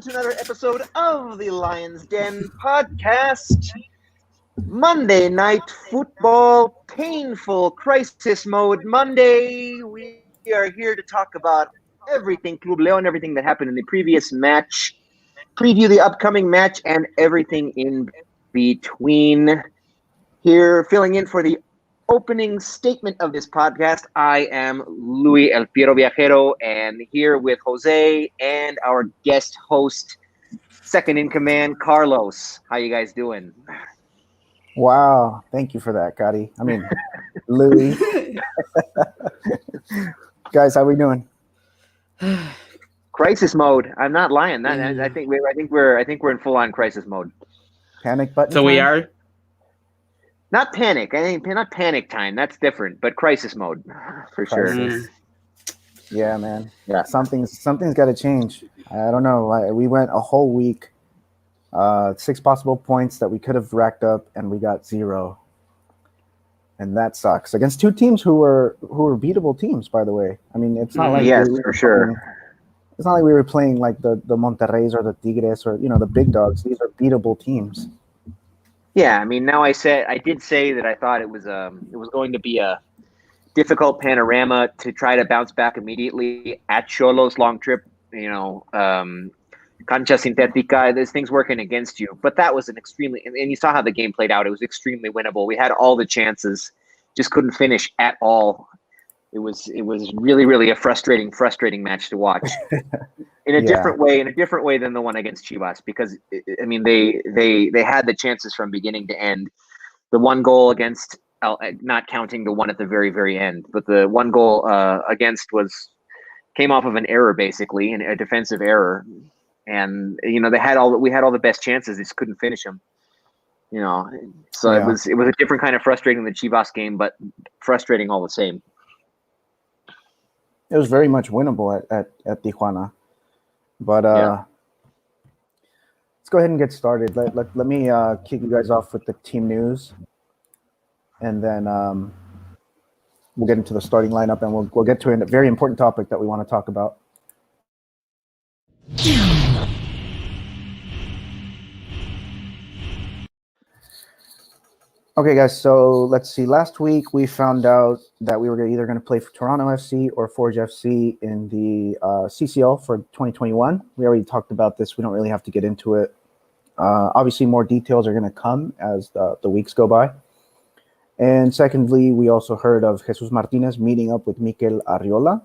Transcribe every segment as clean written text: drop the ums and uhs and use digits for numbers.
to another episode of the Lion's Den podcast. Monday night football, painful crisis mode Monday. We are here to talk about everything Club Leon, everything that happened in the previous match, preview the upcoming match, and everything in between. Here, filling in for the opening statement of this podcast, I am Luis El Piero Viajero, and here with Jose and our guest host, second in command, Carlos. How you guys doing? Wow, thank you for that, Gotti. I mean, Louis. Guys, how we doing? Crisis mode. I'm not lying. I think we're in full on crisis mode. Panic button. So time? we are. Not panic. I think not panic time. That's different. But crisis mode for sure. Crisis. Yeah, man. Yeah. Something's got to change. I don't know. We went a whole week, 6 possible points that we could have racked up, and we got 0. And that sucks against 2 teams who were beatable teams. By the way, I mean it's not like for sure. It's not like we were playing like the Monterreys or the Tigres or the big dogs. These are beatable teams. Yeah, I mean, I did say that I thought it was going to be a difficult panorama to try to bounce back immediately at Xolos long trip. Cancha sintética. There's things working against you, but that was an extremely, and you saw how the game played out. It was extremely winnable. We had all the chances, just couldn't finish at all. It was really, really a frustrating match to watch. In a different way than the one against Chivas, because I mean they had the chances from beginning to end. The one goal against, not counting the one at the very, very end, but the one goal against came off of an error, basically, a defensive error, and we had all the best chances, they just couldn't finish them. So it was a different kind of frustrating than the Chivas game, but frustrating all the same. It was very much winnable at Tijuana. But let's go ahead and get started. Let me kick you guys off with the team news, and then we'll get into the starting lineup, and we'll get to a very important topic that we want to talk about. Okay, guys, so let's see. Last week, we found out that we were either going to play for Toronto FC or Forge FC in the CCL for 2021. We already talked about this. We don't really have to get into it. Obviously, more details are going to come as the weeks go by. And secondly, we also heard of Jesus Martinez meeting up with Mikel Arriola,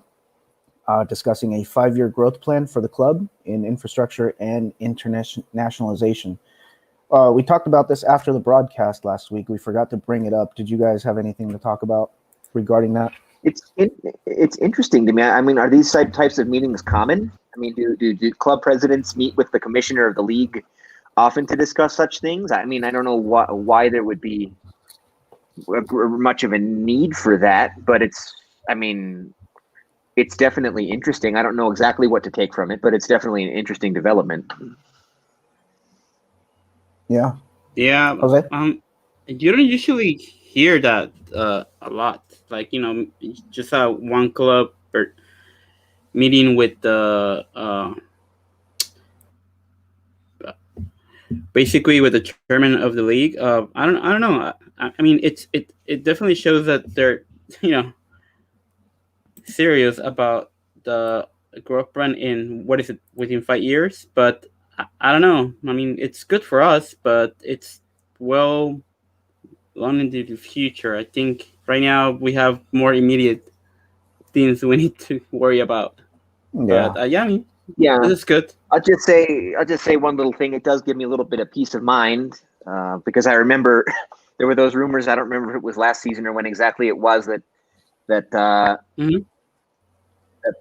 discussing a 5-year growth plan for the club in infrastructure and internationalization. We talked about this after the broadcast last week. We forgot to bring it up. Did you guys have anything to talk about regarding that? It's interesting to me. I mean, are these types of meetings common? I mean, do club presidents meet with the commissioner of the league often to discuss such things? I mean, I don't know why there would be much of a need for that, but it's definitely interesting. I don't know exactly what to take from it, but it's definitely an interesting development. Yeah. Jose? You don't usually hear that a lot. Like, just one club or meeting with the basically with the chairman of the league. I don't know. I mean, it definitely shows that they're serious about the growth plan in within 5 years, but I don't know. I mean, it's good for us, but it's long into the future. I think right now we have more immediate things we need to worry about. Yeah. But this is good. I'll just say one little thing. It does give me a little bit of peace of mind because I remember there were those rumors. I don't remember if it was last season or when exactly it was that that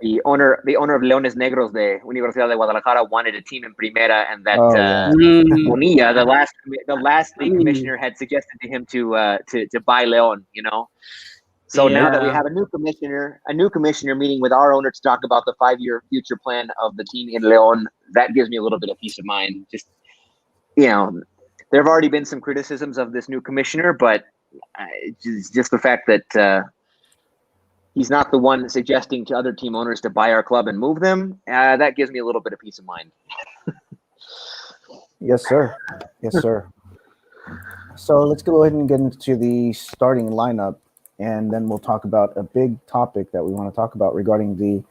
the owner of Leones Negros de Universidad de Guadalajara wanted a team in Primera, and that Bonilla, the last league commissioner, had suggested to him to buy Leon. So now that we have a new commissioner meeting with our owner to talk about the 5-year future plan of the team in Leon, that gives me a little bit of peace of mind. Just there have already been some criticisms of this new commissioner, but just the fact that he's not the one suggesting to other team owners to buy our club and move them. That gives me a little bit of peace of mind. Yes, sir. Yes, sir. So let's go ahead and get into the starting lineup, and then we'll talk about a big topic that we want to talk about regarding the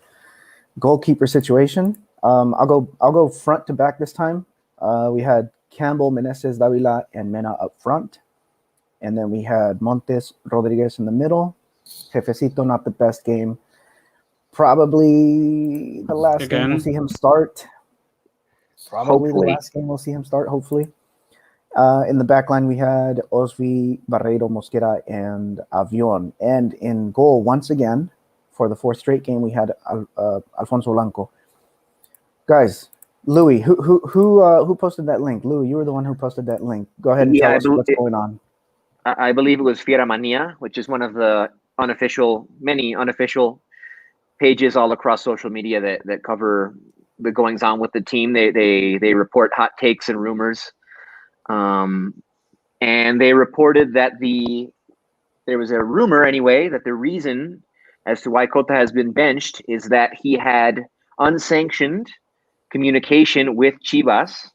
goalkeeper situation. I'll go front to back this time. We had Campbell, Meneses, Davila, and Mena up front, and then we had Montes, Rodriguez in the middle. Jefecito, not the best game. Probably the last game we'll Again. see him start. Probably Hopefully. the last game we'll see him start. Hopefully. In the back line, we had Osvi, Barreiro, Mosquera, and Avion. And in goal, once again, for the fourth straight game, we had Alfonso Blanco. Guys, Louis, who posted that link? Louis, you were the one who posted that link. Go ahead and tell us what's going on. I believe it was Fiera Mania, which is one of the many unofficial pages all across social media that cover the goings on with the team. They report hot takes and rumors. And they reported that there was a rumor anyway that the reason as to why Cota has been benched is that he had unsanctioned communication with Chivas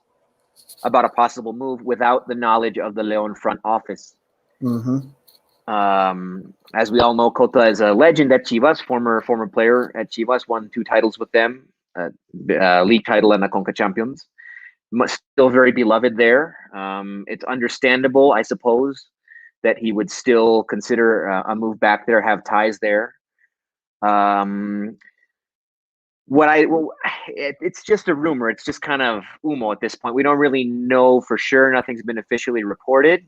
about a possible move without the knowledge of the León front office. Mm-hmm. As we all know, Cota is a legend at Chivas, former player at Chivas, won 2 titles with them, league title and the Conca Champions. Still very beloved there. It's understandable, I suppose, that he would still consider a move back there, have ties there. It's just a rumor. It's just kind of humo at this point. We don't really know for sure. Nothing's been officially reported.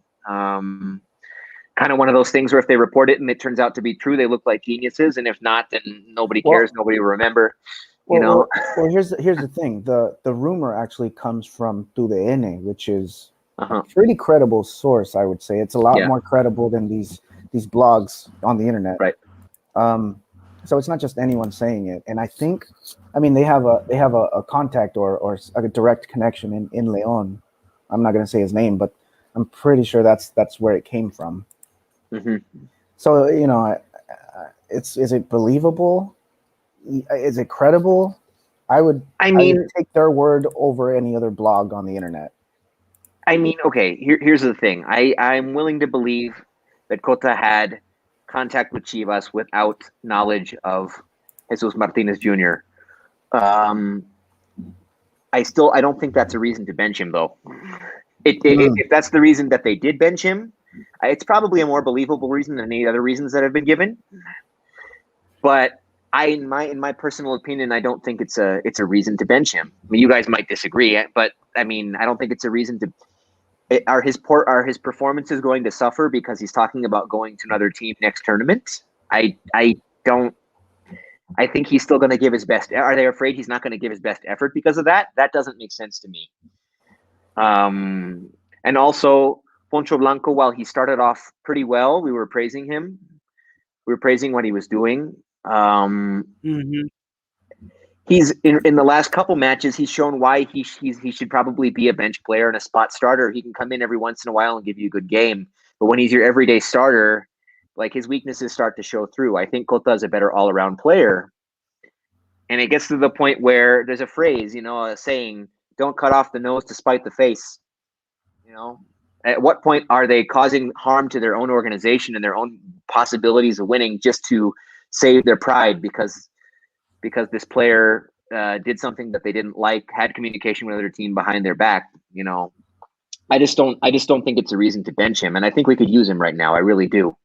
Kind of one of those things where if they report it and it turns out to be true, they look like geniuses, and if not, then nobody cares. Nobody will remember. Well, here's the thing. The rumor actually comes from TUDN, which is a pretty credible source, I would say. It's a lot more credible than these blogs on the internet. Right. So it's not just anyone saying it. And I think, they have a contact or a direct connection in León. I'm not going to say his name, but I'm pretty sure that's where it came from. Mm-hmm. So is it believable? Is it credible? I would take their word over any other blog on the internet. Okay, here's the thing. I'm willing to believe that Cota had contact with Chivas without knowledge of Jesus Martinez Jr. I don't think that's a reason to bench him, though. If that's the reason that they did bench him, it's probably a more believable reason than any other reasons that have been given. But in my personal opinion, I don't think it's a reason to bench him. You guys might disagree, but I don't think it's a reason to. Are his performances going to suffer because he's talking about going to another team next tournament? I don't. I think he's still going to give his best. Are they afraid he's not going to give his best effort because of that? That doesn't make sense to me. And also, Poncho Blanco, while he started off pretty well, we were praising him. We were praising what he was doing. He's in the last couple matches, he's shown why he should probably be a bench player and a spot starter. He can come in every once in a while and give you a good game. But when he's your everyday starter, like, his weaknesses start to show through. I think Cota is a better all-around player. And it gets to the point where there's a phrase, a saying, don't cut off the nose to spite the face. At what point are they causing harm to their own organization and their own possibilities of winning just to save their pride because this player did something that they didn't like, had communication with their team behind their back? I just don't think it's a reason to bench him, and I think we could use him right now. I really do.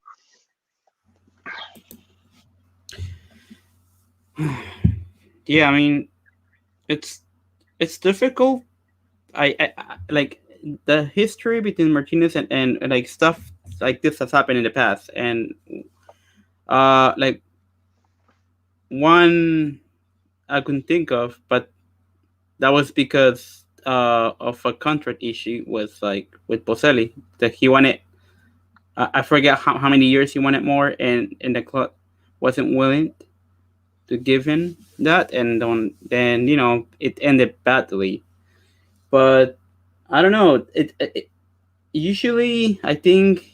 Yeah, it's difficult. I like the history between Martinez and like stuff like this has happened in the past, and like one I couldn't think of, but that was because of a contract issue with Boselli, that he wanted. I forget how many years he wanted more, and the club wasn't willing to give him that, and then it ended badly. But I don't know. It usually, I think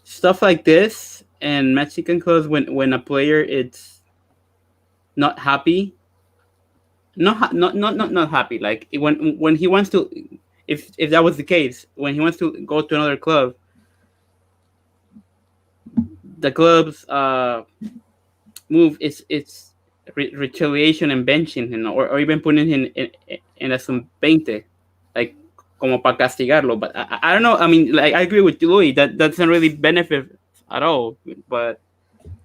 stuff like this and Mexican clubs, when a player is not happy not happy. Like when he wants to, if that was the case, when he wants to go to another club, the club's move is it's retaliation and benching him, or even putting him in a sub-20, like como para castigarlo. But I don't know. I mean, like I agree with Louis that doesn't really benefit at all. But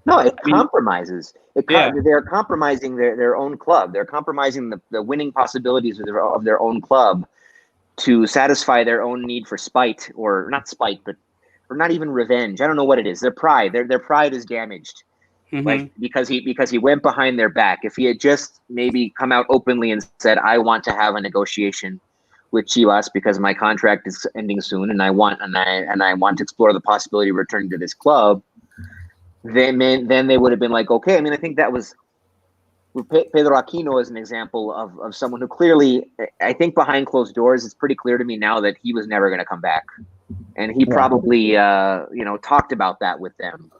No, it I mean, compromises. yeah. They're compromising their own club. They're compromising the winning possibilities of their own club to satisfy their own need for spite, or not spite, but or not even revenge. I don't know what it is. Their pride. Their pride is damaged. Like Mm-hmm. because he went behind their back. If he had just maybe come out openly and said, "I want to have a negotiation with Chivas because my contract is ending soon, and I want to explore the possibility of returning to this club," then they would have been like, okay. I mean, I think that was Pedro Aquino as an example of someone who clearly, I think behind closed doors, it's pretty clear to me now that he was never going to come back, and he probably talked about that with them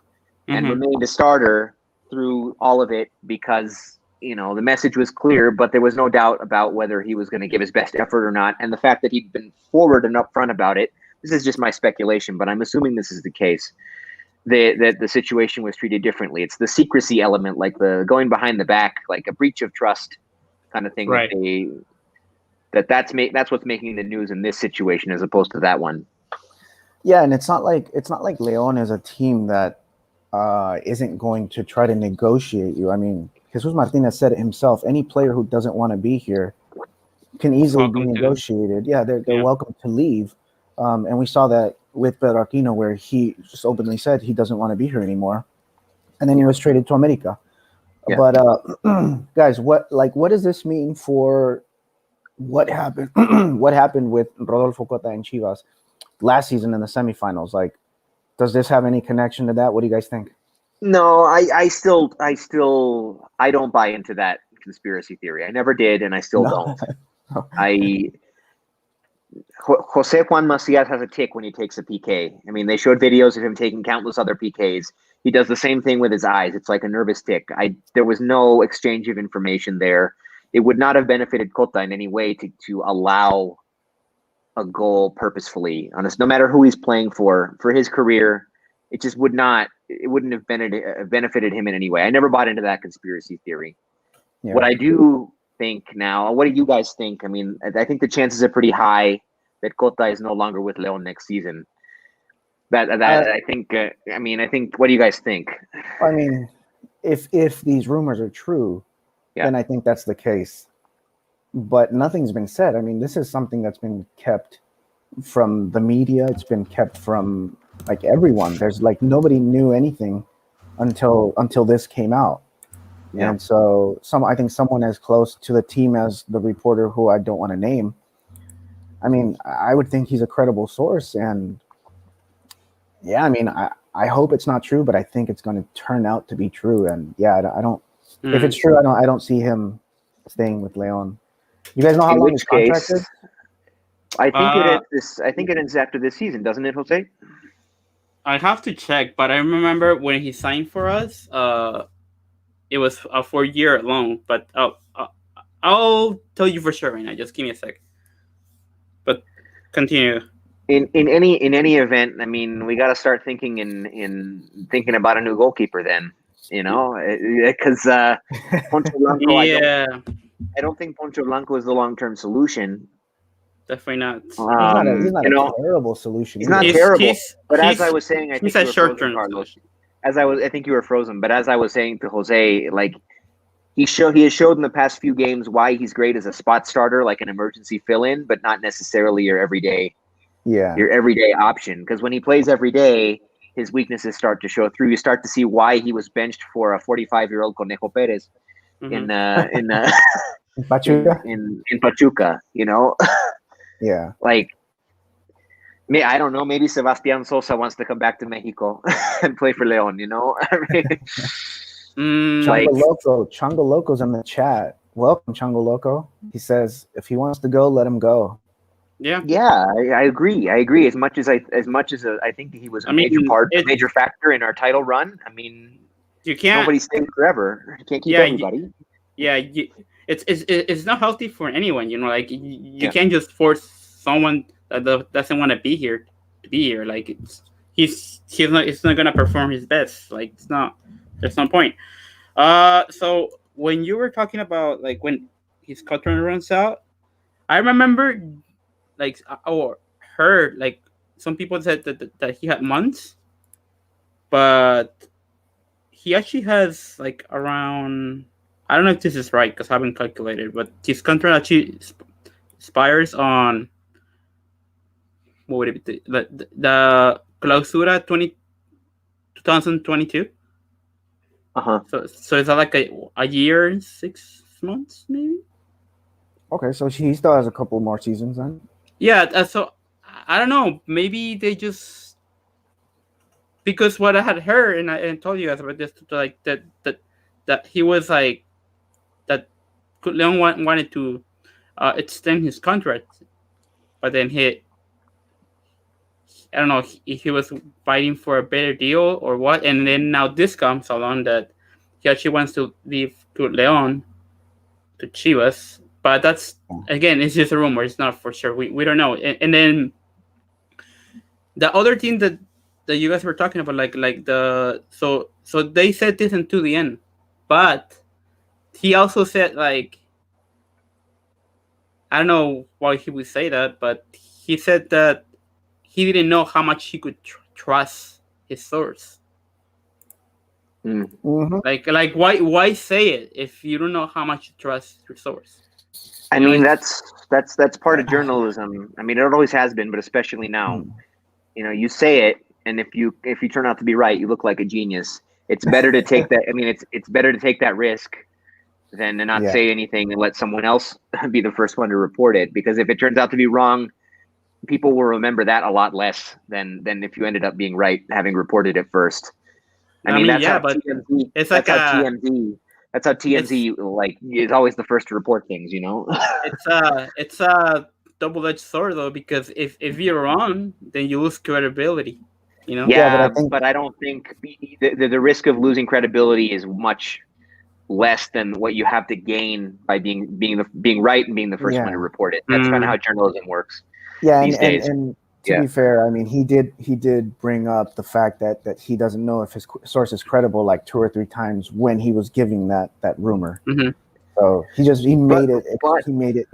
and Mm-hmm. remained a starter through all of it because the message was clear, but there was no doubt about whether he was going to give his best effort or not. And the fact that he'd been forward and upfront about it, this is just my speculation, but I'm assuming this is the case, that the situation was treated differently. It's the secrecy element, like the going behind the back, like a breach of trust kind of thing, Right. that's what's making the news in this situation as opposed to that one. Yeah, and it's not like Leon is a team that isn't going to try to negotiate you. I mean, Jesus Martinez said it himself. Any player who doesn't want to be here can easily be negotiated. Yeah, they're welcome to leave. And we saw that with Pedro Aquino, where he just openly said he doesn't want to be here anymore, and then he was traded to America. Yeah. But guys, what does this mean for what happened? What happened with Rodolfo Cota and Chivas last season in the semifinals? Like, does this have any connection to that? What do you guys think? No, I still don't buy into that conspiracy theory. I never did, and I still don't. Jose Juan Macias has a tick when he takes a PK. I mean, they showed videos of him taking countless other PKs. He does the same thing with his eyes. It's like a nervous tick. There was no exchange of information there. It would not have benefited Cota in any way to allow a goal purposefully. No matter who he's playing for his career, it just wouldn't have benefited him in any way. I never bought into that conspiracy theory. Yeah. What I do think now, what do you guys think? I mean, I think the chances are pretty high that Cota is no longer with Leon next season. I think. What do you guys think? I mean, if these rumors are true, then I think that's the case. But nothing's been said. I mean, this is something that's been kept from the media. It's been kept from like everyone. There's like nobody knew anything until this came out. Yeah. And so I think someone as close to the team as the reporter, who I don't want to name, I mean, I would think he's a credible source. And yeah, I mean, I hope it's not true, but I think it's going to turn out to be true. And yeah, I don't. If it's true, I don't see him staying with Leon. You guys know how long his contract is? I think it ends after this season, doesn't it, Jose? I have to check, but I remember when he signed for us, it was a 4-year loan. But I'll tell you for sure right now. Just give me a sec. But continue. In any event, I mean, we got to start thinking thinking about a new goalkeeper then. Because Poncho Blanco, I don't think Poncho Blanco is the long-term solution. Definitely not. He's not a terrible solution. He's not terrible. But as I was saying, I think he's a short-term solution. I think you were frozen. But as I was saying to Jose, like he has showed in the past few games why he's great as a spot starter, like an emergency fill-in, but not necessarily your everyday option. Because when he plays every day, his weaknesses start to show through. You start to see why he was benched for a 45-year-old Conejo Perez in Pachuca. In Pachuca, Yeah. Like, I don't know. Maybe Sebastián Sosa wants to come back to Mexico and play for Leon. Chango Loco's in the chat. Welcome, Chango Loco. He says if he wants to go, let him go. Yeah. Yeah, I agree. As much as I think he was a major factor in our title run. I mean, you can't. Nobody's staying forever. You can't keep everybody. it's not healthy for anyone. Like you can't just force someone that doesn't want to be here to be here. Like he's not gonna perform his best. Like it's not. There's no point. So when you were talking about like when his contract runs out, I remember like or heard like some people said that he had months, but he actually has like around. I don't know if this is right because I haven't calculated, but his contract actually expires on what would it be? The Clausura 2022. So is that like a year and 6 months maybe? Okay, so he still has a couple more seasons then. Yeah, so I don't know. Maybe they just because what I had heard and I told you guys about this, like that he was like that Leon wanted to extend his contract, but then I don't know if he was fighting for a better deal or what, and then now this comes along that he actually wants to leave to Leon to Chivas, but that's again it's just a rumor. It's not for sure. We don't know. And then the other thing that you guys were talking about, like the so they said this until the end, but he also said like I don't know why he would say that, but he said that he didn't know how much he could trust his source. Mm-hmm. Like why say it if you don't know how much you trust your source? I mean that's part of journalism. I mean it always has been, but especially now. You say it, and if you turn out to be right, you look like a genius. It's better to take that. I mean, it's better to take that risk than to not say anything and let someone else be the first one to report it. Because if it turns out to be wrong, people will remember that a lot less than if you ended up being right, having reported it first. I mean that's how TMZ. That's how TMZ like is always the first to report things. It's a double-edged sword though, because if you're wrong, then you lose credibility. Yeah, but I don't think the risk of losing credibility is much less than what you have to gain by being right and being the first one to report it. That's kind of how journalism works. Yeah, and to be fair, I mean he did bring up the fact that he doesn't know if his source is credible like 2 or 3 times when he was giving that rumor. Mm-hmm. So he made it.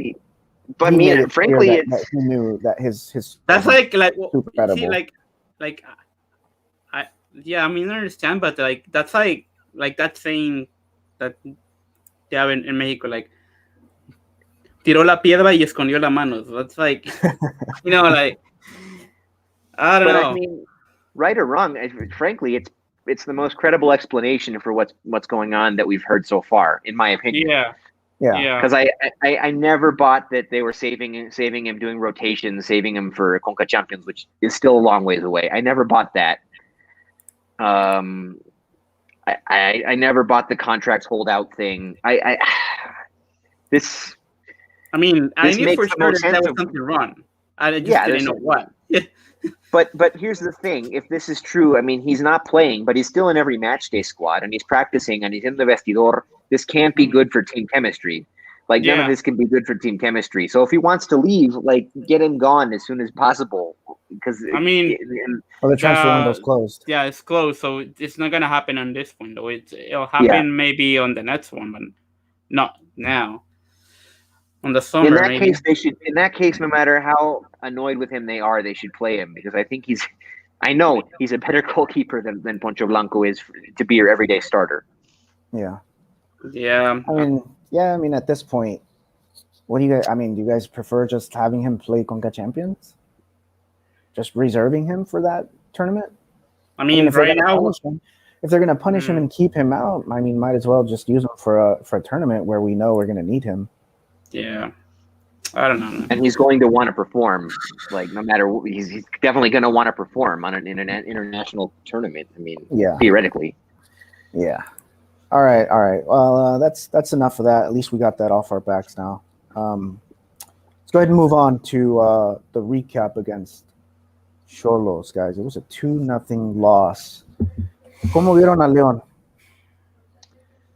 But frankly, that he knew that his that's like super credible. See, like I understand, but like that's like that saying that they have in Mexico, like tiró la piedra y escondió la mano. So that's like like I don't know. I mean, right or wrong, frankly, it's the most credible explanation for what's going on that we've heard so far, in my opinion. Yeah. Because I never bought that they were saving him, doing rotations, saving him for Conca Champions, which is still a long ways away. I never bought that. I never bought the contracts holdout thing. I knew for sure that was something wrong. I just didn't know what. But here's the thing: if this is true, I mean, he's not playing, but he's still in every match day squad, and he's practicing, and he's in the vestidor. This can't be good for team chemistry. Like none of this can be good for team chemistry. So if he wants to leave, like get him gone as soon as possible. Because the transfer window's closed. Yeah, it's closed, so it's not gonna happen on this window. It'll happen maybe on the next one, but not now. On the summer, in that case, they should. In that case, no matter how annoyed with him they are, they should play him because I think I know he's a better goalkeeper than Poncho Blanco is to be your everyday starter. Yeah. Yeah. I mean, at this point, what do you guys? I mean, do you guys prefer just having him play Conca Champions? Just reserving him for that tournament? I mean right now, if they're going to punish him and keep him out, I mean, might as well just use him for a tournament where we know we're going to need him. Yeah, I don't know. And he's going to want to perform, like no matter what, he's definitely going to want to perform on an international tournament. I mean, theoretically. Yeah. All right. Well, that's enough of that. At least we got that off our backs now. Let's go ahead and move on to the recap against Xolos, guys. It was a 2-0 loss. ¿Cómo vieron a León?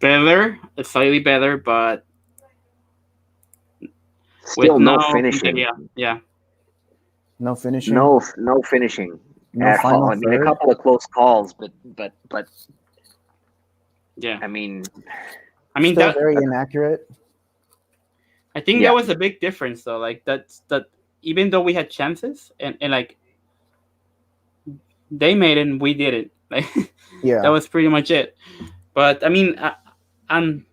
Better, slightly better, but with Still no finishing. Yeah. No finishing. No finishing. No final I mean, third? a couple of close calls, but Yeah. I mean, Still that very inaccurate. I think Yeah. that was a big difference though. Like that even though we had chances and like they made it and we didn't. Like Yeah. that was pretty much it. But I mean, I'm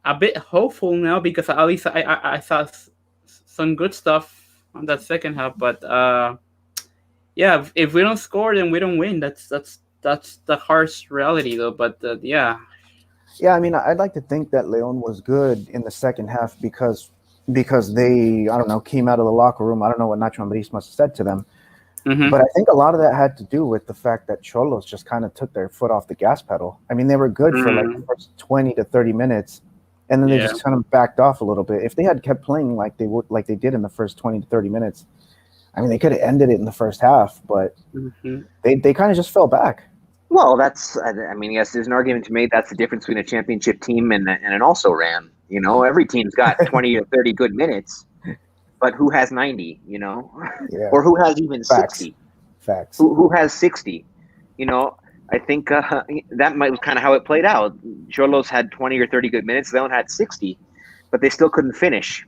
a bit hopeful now because at least I saw some good stuff on that second half. But yeah, if we don't score, then we don't win. That's the harsh reality, though. But yeah, Yeah, I mean, I'd like to think that Leon was good in the second half because they, I don't know, came out of the locker room. I don't know what Nacho Ambriz must have said to them. Mhm. But I think a lot of that had to do with the fact that Xolos just kind of took their foot off the gas pedal. I mean, they were good for like the first 20 to 30 minutes, and then they Yeah. just kind of backed off a little bit. If they had kept playing like they did in the first 20 to 30 minutes, I mean, they could have ended it in the first half, but Mhm. they kind of just fell back. well, I mean, yes, there's an argument to make. That's the difference between a championship team and an also ran. You know, every team's got 20 or 30 good minutes, but who has 90? You know, Yeah. or who has even Facts. 60? Facts. Who has 60? You know, I think that was kind of how it played out. Xolos had 20 or 30 good minutes. Leon had 60, but they still couldn't finish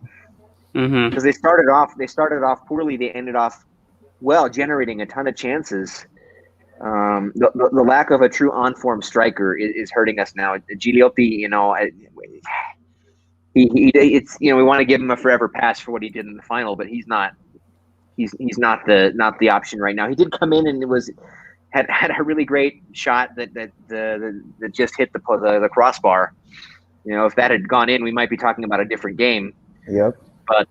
Mhm. because they started off poorly. They ended off well, generating a ton of chances. The lack of a true on-form striker is hurting us now. Gigliotti, you know, it's, you know, we want to give him a forever pass for what he did in the final, but he's not the option right now. He did come in and had a really great shot that just hit the crossbar. You know, if that had gone in, we might be talking about a different game. Yep. But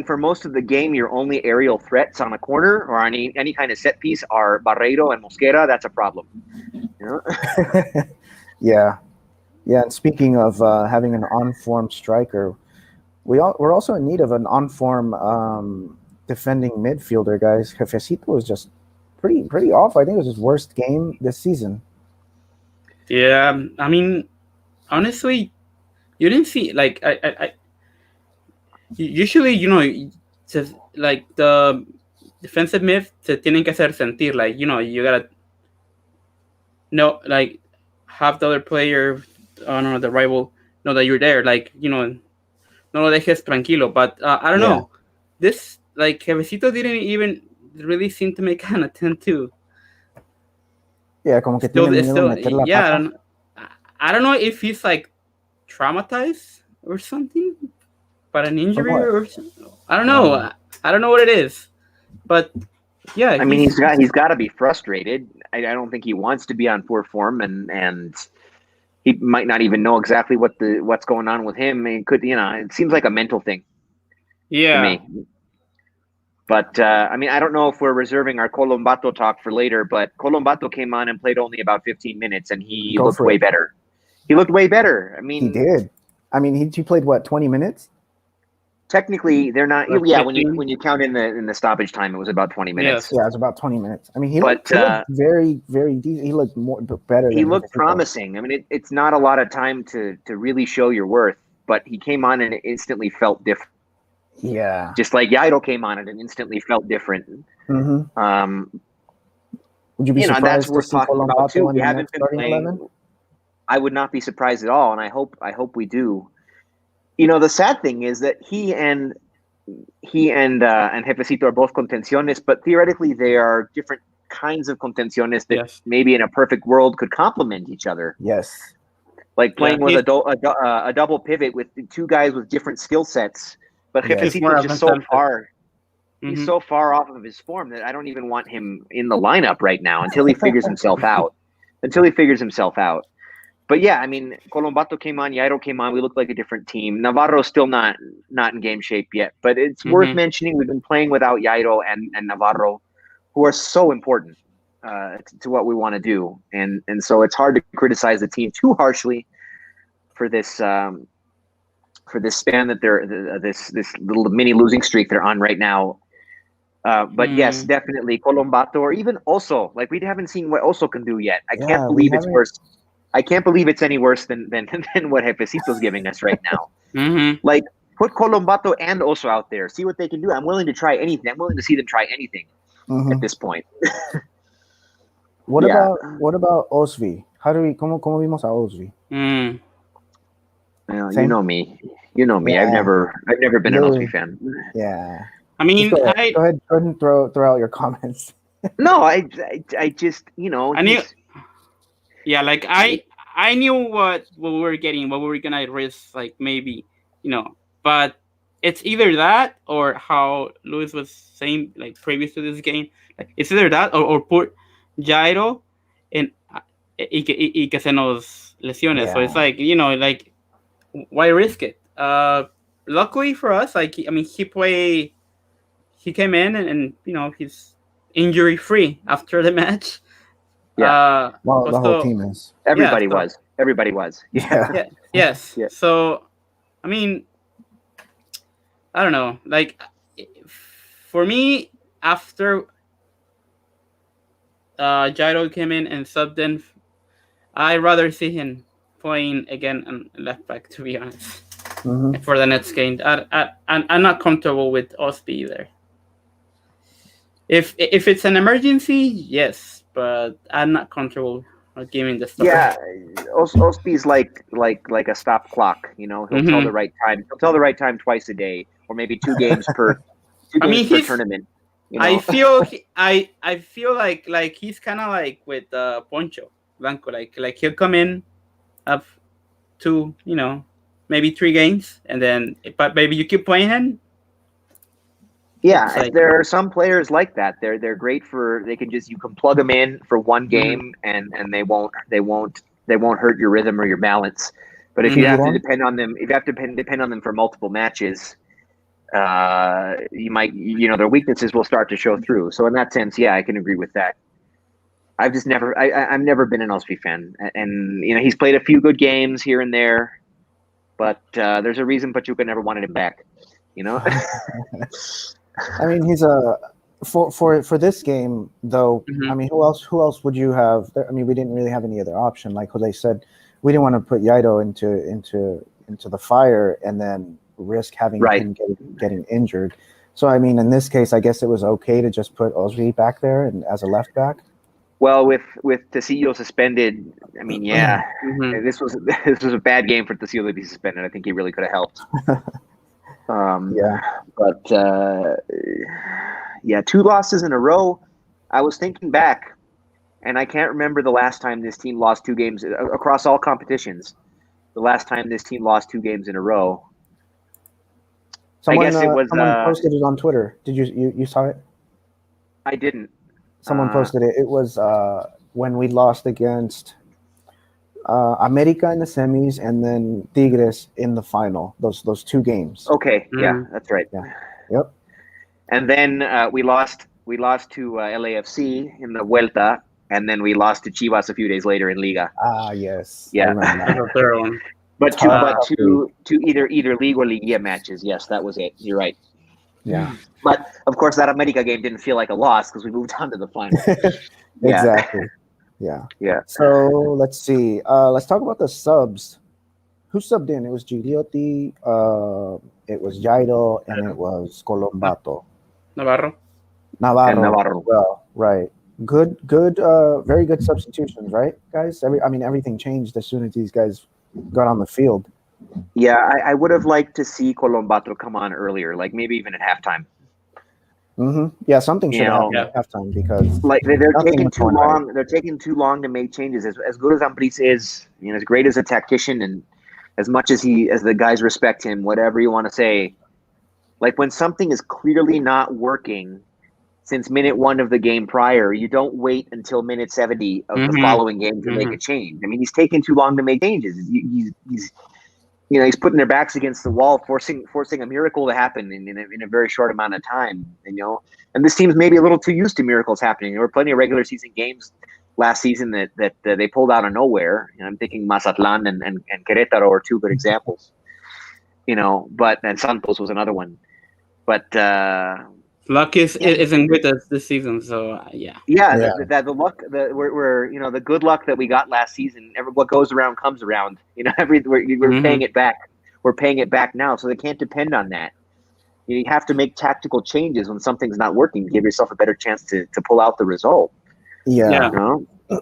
for most of the game, your only aerial threats on a corner or on any kind of set piece are Barreiro and Mosquera, that's a problem. You know? Yeah. And speaking of having an on-form striker, we're also in need of an on-form defending midfielder, guys. Jefecito was just pretty off. I think it was his worst game this season. Yeah, I mean, honestly, you didn't see like I usually, you know, just like the defensive mid se tienen que hacer sentir, like, you know, you gotta know, like, have the other player, I don't know, the rival know that you're there, like, you know, no lo dejes tranquilo. But I don't know, this, like, Jefecito didn't even really seem to make an attempt to. Yeah, como que tiene miedo de meter la pata. I don't know if he's like traumatized or something, but an injury or something. I don't know. I don't know what it is, but yeah. I mean, he's got to be frustrated. I don't think he wants to be on poor form, and he might not even know exactly what's going on with him. I mean, it seems like a mental thing. Yeah. To me. But I mean, I don't know if we're reserving our Colombato talk for later, but Colombato came on and played only about 15 minutes, and he looked way better. He looked way better. I mean, he did. I mean, he played what, 20 minutes? Technically, they're not. Like yeah, 15? when you count in the stoppage time, it was about 20 minutes. Yes. Yeah, it was about 20 minutes. I mean, he looked very, very decent. He looked better. He looked promising. I mean, it's not a lot of time to really show your worth, but he came on and it instantly felt different. Yeah. Just like Jairo came on and it instantly felt different. Mm-hmm. Would you be surprised that's worth talking about too. We haven't been playing. 11? I would not be surprised at all, and I hope we do. You know, the sad thing is that he and Jefecito are both contenciones, but theoretically they are different kinds of contenciones that maybe in a perfect world could complement each other. Yes. Like playing with a double pivot with two guys with different skill sets. But Jefecito is just so far. He's so far off of his form that I don't even want him in the lineup right now until he figures himself out. But yeah, I mean, Colombato came on, Jairo came on. We look like a different team. Navarro's still not in game shape yet, but it's worth mentioning. We've been playing without Jairo and Navarro, who are so important to what we want to do, and so it's hard to criticize the team too harshly for this span that they're this little mini losing streak they're on right now. But yes, definitely Colombato, or even Oso. Like, we haven't seen what Oso can do yet. I can't believe it's worse. I can't believe it's any worse than what Jefecito's giving us right now. Mm-hmm. Like, put Colombato and Oso out there. See what they can do. I'm willing to try anything. I'm willing to see them try anything at this point. What Yeah. about Osvi? ¿Cómo vimos a Osvi? Well, Same. you know me. Yeah. I've never been an Osby fan. Yeah. I mean, go ahead and throw out your comments. No, I just, I knew. Yeah, like I knew what we were getting, what we were gonna risk, like maybe, but it's either that or how Luis was saying, like previous to this game, like it's either that or put Jairo and y que se nos lesione. Yeah. So it's like, like why risk it? Luckily for us, like he came in and he's injury free after the match. Yeah. Well, the whole team is. Everybody was. Yeah. Yes. Yeah. So, I mean, I don't know. Like, for me, after Jairo came in and subbed in, I'd rather see him playing again on left back, to be honest. For the next game, I'm not comfortable with Osby either. If it's an emergency, yes, but I'm not comfortable giving the start. Yeah, Osby's like a stop clock. He'll tell the right time. He'll tell the right time twice a day, or maybe 2 games per per tournament. I feel I feel like he's kind of like with Poncho Blanco. Like he'll come in, have 2, maybe 3 games, and then but maybe you keep playing him. Yeah, like, there are some players like that. They're great you can plug them in for 1 game and they won't hurt your rhythm or your balance. But if you have to depend on them, for multiple matches, you might their weaknesses will start to show through. So in that sense, yeah, I can agree with that. I've just never I've never been an Osby fan, and he's played a few good games here and there, but there's a reason Pachuca never wanted him back. I mean, he's for this game though. I mean, who else would you have? I mean, we didn't really have any other option. Like Jose said, we didn't want to put Jairo into the fire and then risk having him getting injured. So I mean, in this case, I guess it was okay to just put Osby back there and as a left back. Well, with Tecillo suspended, I mean, yeah, this was a bad game for Tecillo to be suspended. I think he really could have helped. But 2 losses in a row. I was thinking back, and I can't remember the last time this team lost 2 games across all competitions. The last time this team lost 2 games in a row. I guess it was. Someone posted it on Twitter. Did you saw it? I didn't. Someone posted it. It was when we lost against America in the semis and then Tigres in the final. Those 2 games. Okay, yeah, that's right. Yeah, yep. And then we lost to LAFC in the Vuelta, and then we lost to Chivas a few days later in Liga. Ah, yes. Yeah. But two either League or Liga matches. Yes, that was it. You're right. Yeah. But of course, that America game didn't feel like a loss because we moved on to the final. Exactly. Yeah. Yeah. So let's see. Let's talk about the subs. Who subbed in? It was Gigliotti, it was Jairo, and it was Colombato. Navarro. Well, right. Good. Very good substitutions, right, guys? Everything changed as soon as these guys got on the field. Yeah, I would have liked to see Colombato come on earlier, like maybe even at halftime. Yeah, something should happen at halftime because they're taking too long. They're taking too long to make changes. As good as Ambriz is, as great as a tactician, and as much as the guys respect him, whatever you want to say, like when something is clearly not working since minute 1 of the game prior, you don't wait until minute 70 of the following game to make a change. I mean, he's taking too long to make changes. He's putting their backs against the wall, forcing a miracle to happen in a very short amount of time. And this team's maybe a little too used to miracles happening. There were plenty of regular season games last season that they pulled out of nowhere. I'm thinking Mazatlan and Querétaro are 2 good examples. And Santos was another one. But luck isn't with us this season, so yeah. The luck, we're the good luck that we got last season. What goes around comes around. We're paying it back we're paying it back now, so they can't depend on that. You have to make tactical changes when something's not working to give yourself a better chance to pull out the result. Yeah. Yeah.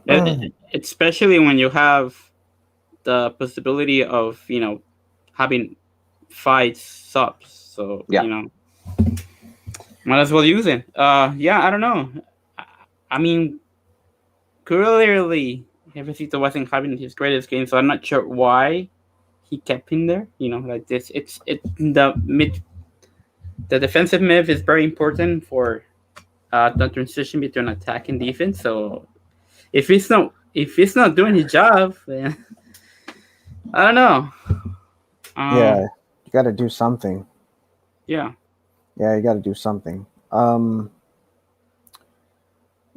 You Especially when you have the possibility of having 5 subs, so Yeah. might as well use it. Yeah, I don't know. I mean, clearly Jefecito wasn't having his greatest game, so I'm not sure why he kept him there. Like this. The defensive mid is very important for the transition between attack and defense. So if he's not doing his job, then I don't know. Yeah. You got to do something. Yeah. Yeah, you got to do something.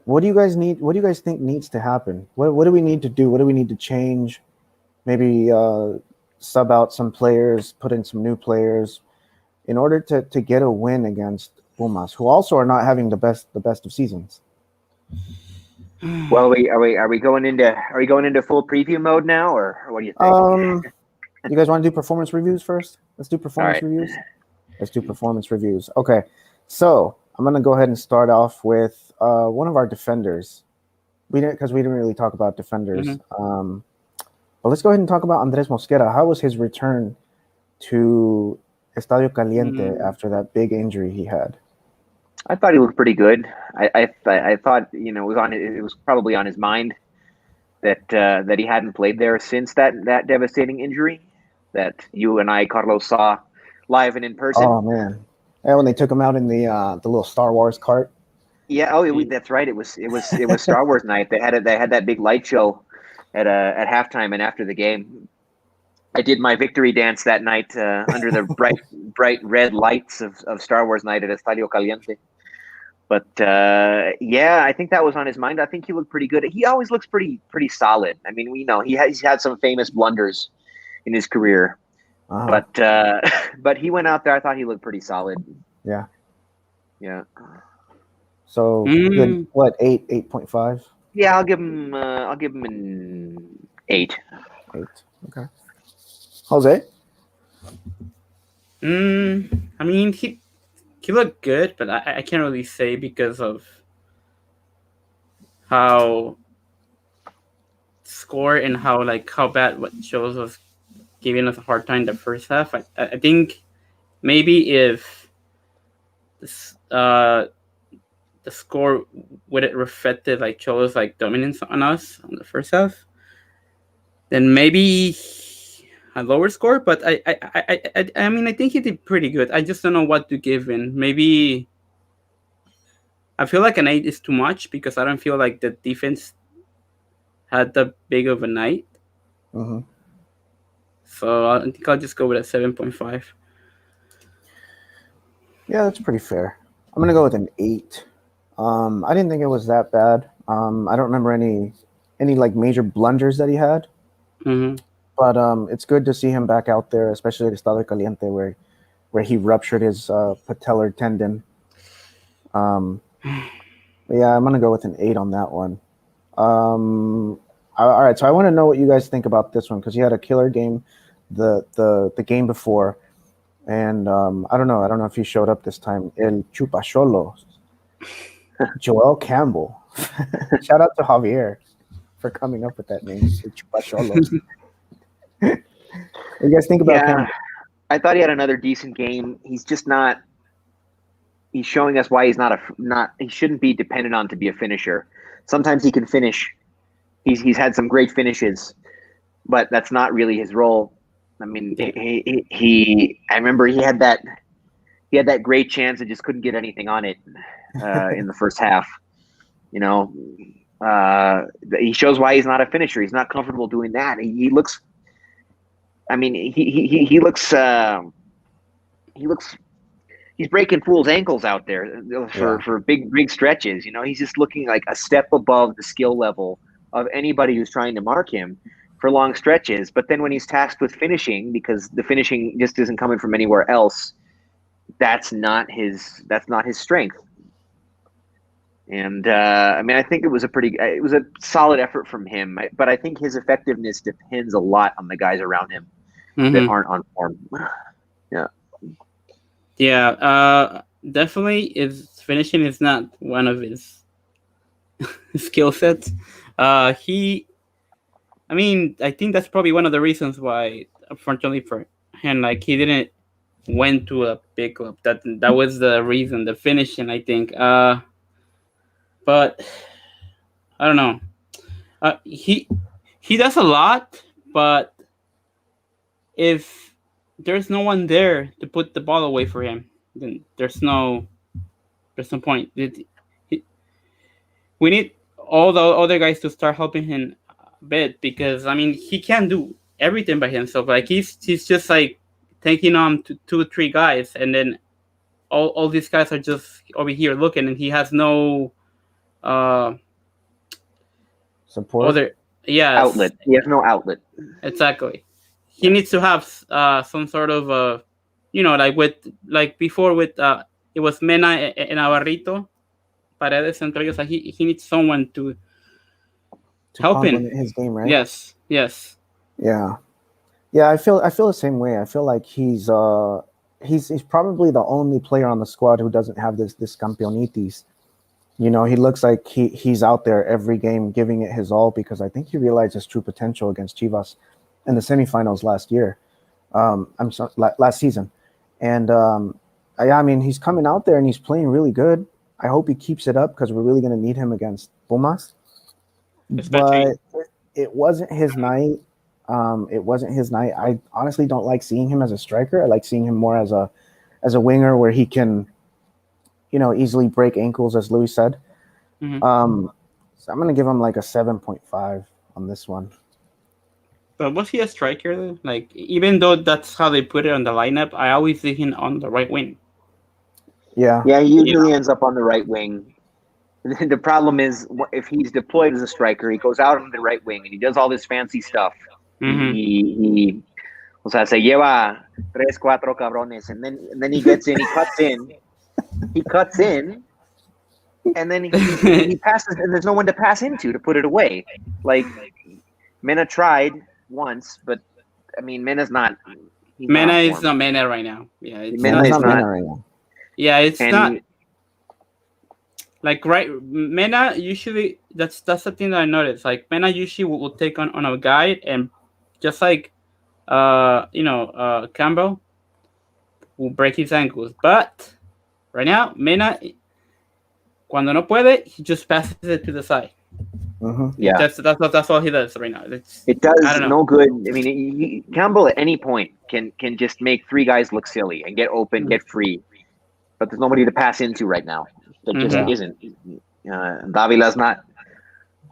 What do you guys need? What do you guys think needs to happen? What do we need to do? What do we need to change? Maybe sub out some players, put in some new players, in order to get a win against Pumas, who also are not having the best of seasons. Well, are we going into full preview mode now, or what do you think? You guys want to do performance reviews first? Let's do performance reviews. Let's do performance reviews. Okay, so I'm gonna go ahead and start off with one of our defenders. We didn't really talk about defenders. Mm-hmm. But let's go ahead and talk about Andres Mosquera. How was his return to Estadio Caliente after that big injury he had? I thought he looked pretty good. I thought it was probably on his mind that he hadn't played there since that devastating injury that you and I, Carlos, saw live and in person. Oh man! Yeah, when they took him out in the little Star Wars cart. Yeah. Oh, that's right. It was Star Wars night. They had that big light show at halftime and after the game. I did my victory dance that night under the bright red lights of Star Wars night at Estadio Caliente. But yeah, I think that was on his mind. I think he looked pretty good. He always looks pretty solid. I mean, we know he's had some famous blunders in his career, but he went out there. I thought he looked pretty solid. Yeah. Yeah. So good, what 8.5? Yeah, I'll give him an 8. 8. Okay. Jose? I mean, he looked good, but I can't really say because of how score and how bad what Xolos was giving us a hard time the first half. I think maybe if the score would it reflected Xolos dominance on us on the first half, then maybe a lower score. But I mean, I think he did pretty good. I just don't know what to give him. Maybe I feel like an 8 is too much because I don't feel like the defense had that big of a night. Mm-hmm. So I think I'll just go with a 7.5. Yeah, that's pretty fair. I'm gonna go with an 8. I didn't think it was that bad. I don't remember any major blunders that he had. Mm-hmm. But it's good to see him back out there, especially at Estadio Caliente, where he ruptured his patellar tendon. Yeah, I'm gonna go with an 8 on that one. All right, so I want to know what you guys think about this one because he had a killer game the game before, and I don't know if he showed up this time. El Chupacholo, Joel Campbell. Shout out to Javier for coming up with that name, El Chupacholo. What do you guys think about Campbell? I thought he had another decent game. He's just not. He's showing us why he's not. He shouldn't be dependent on to be a finisher. Sometimes he can finish. He's had some great finishes, but that's not really his role. I mean, I remember he had that great chance and just couldn't get anything on it in the first half. You know, he shows why he's not a finisher. He's not comfortable doing that. He looks. I mean, he looks. He's breaking fools' ankles out there for big stretches. You know, he's just looking like a step above the skill level of anybody who's trying to mark him for long stretches. But then when he's tasked with finishing, because the finishing just isn't coming from anywhere else, that's not his strength. And I mean, I think it was a solid effort from him. But I think his effectiveness depends a lot on the guys around him. that aren't on form. Yeah. Yeah. Definitely, his finishing is not one of his skill sets. He. I mean, I think that's probably one of the reasons why, unfortunately for him, like he didn't went to a big club. That was the reason, the finishing, I think. But I don't know. He does a lot, but if there's no one there to put the ball away for him, then there's no point. We need all the other guys to start helping him a bit, because I mean he can't do everything by himself. Like he's just like taking on two or three guys, and then all these guys are just over here looking, and he has no uh Support. other Outlet. He has no outlet. Exactly. He needs to have some sort of like before with it was Mena and Navarrito, Paredes entre ellos. Like he needs someone to help him. Complement his game, right? Yes. Yeah. I feel the same way. I feel like he's probably the only player on the squad who doesn't have this campeonitis. You know, he looks like he's out there every game giving it his all, because I think he realized his true potential against Chivas in the semifinals last year. Last season. And I mean, he's coming out there and he's playing really good. I hope he keeps it up, because we're really going to need him against Pumas. Especially. But it wasn't his night. I honestly don't like seeing him as a striker. I like seeing him more as a winger, where he can, easily break ankles, as Louis said. Mm-hmm. So I'm going to give him like a 7.5 on this one. But was he a striker though? Like, even though that's how they put it on the lineup, I always see him on the right wing. Yeah. Yeah, he usually ends up on the right wing. The problem is, if he's deployed as a striker, he goes out on the right wing and he does all this fancy stuff. Mm-hmm. He o sea, se lleva 3-4 cabrones, and then he gets in, he cuts in, and then he passes, and there's no one to pass into to put it away. Like, Mena tried once, but I mean, Mena's not. Mena is not Mena right now. Yeah, Mena is not Mena right now. Yeah, it's not. Like, right, Mena usually, that's the thing that I noticed. Like, Mena usually will take on a guy, and just like Campbell will break his ankles. But right now, Mena, cuando no puede, he just passes it to the side. Mm-hmm. Yeah, that's all he does right now. It does no good. I mean, Campbell at any point can just make three guys look silly and get open, get free, but there's nobody to pass into right now. There just isn't. Davila's not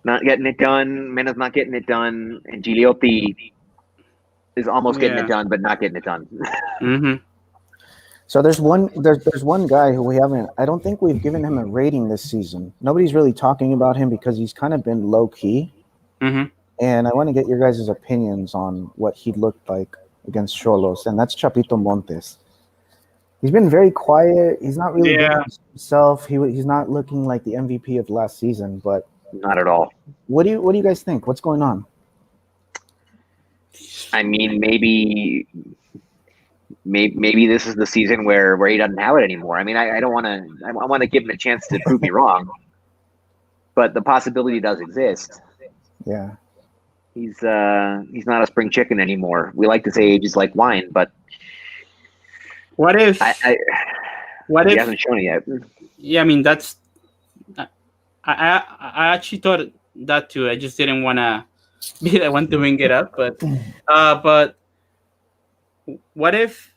getting it done. Mena's not getting it done, and Gigliotti is almost getting it done, but not getting it done. Mm-hmm. So there's one guy who we haven't. I don't think we've given him a rating this season. Nobody's really talking about him because he's kind of been low key. Mm-hmm. And I want to get your guys' opinions on what he looked like against Xolos, and that's Chapito Montes. He's been very quiet. He's not really doing himself. He's not looking like the MVP of last season, but not at all. What do you guys think? What's going on? I mean, maybe this is the season where he doesn't have it anymore. I mean, I don't want to. I want to give him a chance to prove me wrong, but the possibility does exist. Yeah, he's not a spring chicken anymore. We like to say age is like wine, but what if he hasn't shown it yet? Yeah, I mean, that's. I actually thought that too. I just didn't want to be the one to bring it up, but what if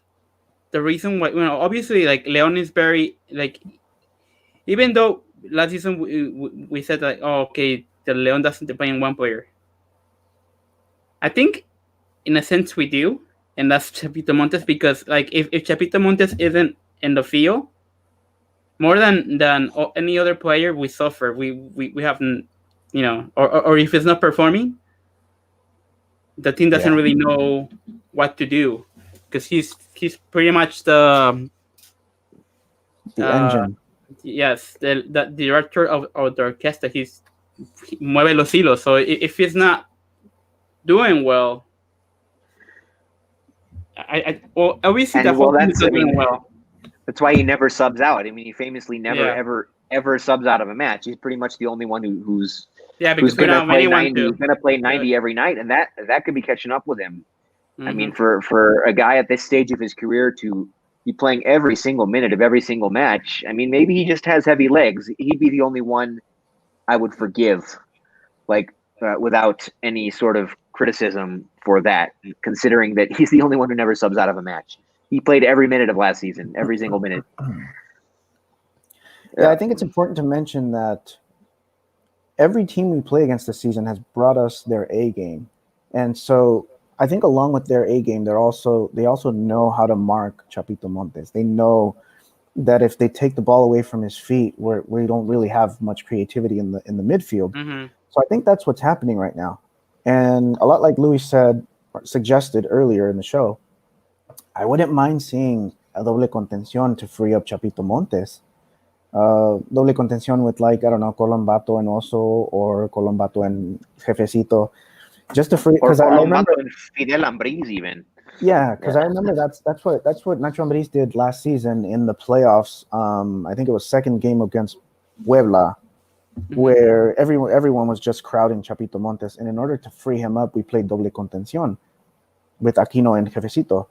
the reason why, obviously, like, Leon is very, like, even though last season we said, like, oh, okay, the Leon doesn't depend on one player. I think in a sense we do, and that's Chapito Montes, because, like, if Chapito Montes isn't in the field, more than any other player, we suffer. We haven't, or if it's not performing, the team doesn't really know what to do, because he's pretty much the engine. Yes, the director of the orchestra. He's mueve los hilos. So if he's not doing well, well, obviously the And whole well, team is not doing well. that's why he never subs out. I mean, he famously never Yeah. ever subs out of a match. He's pretty much the only one who's Because we going don't to have play anyone 90. to. He's going to play do 90 it. every night, and that could be catching up with him. I mean, Mhm. for a guy at this stage of his career to be playing every single minute of every single match, I mean, maybe he just has heavy legs. He'd be the only one I would forgive, like without any sort of criticism for that, considering that he's the only one who never subs out of a match. He played every minute of last season, every single minute. Yeah, I think it's important to mention that every team we play against this season has brought us their A game, and so I think along with their A game, they also know how to mark Chapito Montes. They know that if they take the ball away from his feet, we don't really have much creativity in the midfield. Mhm. So I think that's what's happening right now, and a lot like Louis suggested earlier in the show, I wouldn't mind seeing a doble contención to free up Chapito Montes. Doble contención with, like, I don't know, Colombato and Oso, or Colombato and Jefecito, just to free, Or because I remember, Colombato and Fidel Ambriz even. yeah, because I remember that's what Nacho Ambriz did last season in the playoffs. I think it was second game against Puebla, where everyone was just crowding Chapito Montes, and in order to free him up, we played doble contención with Aquino and Jefecito,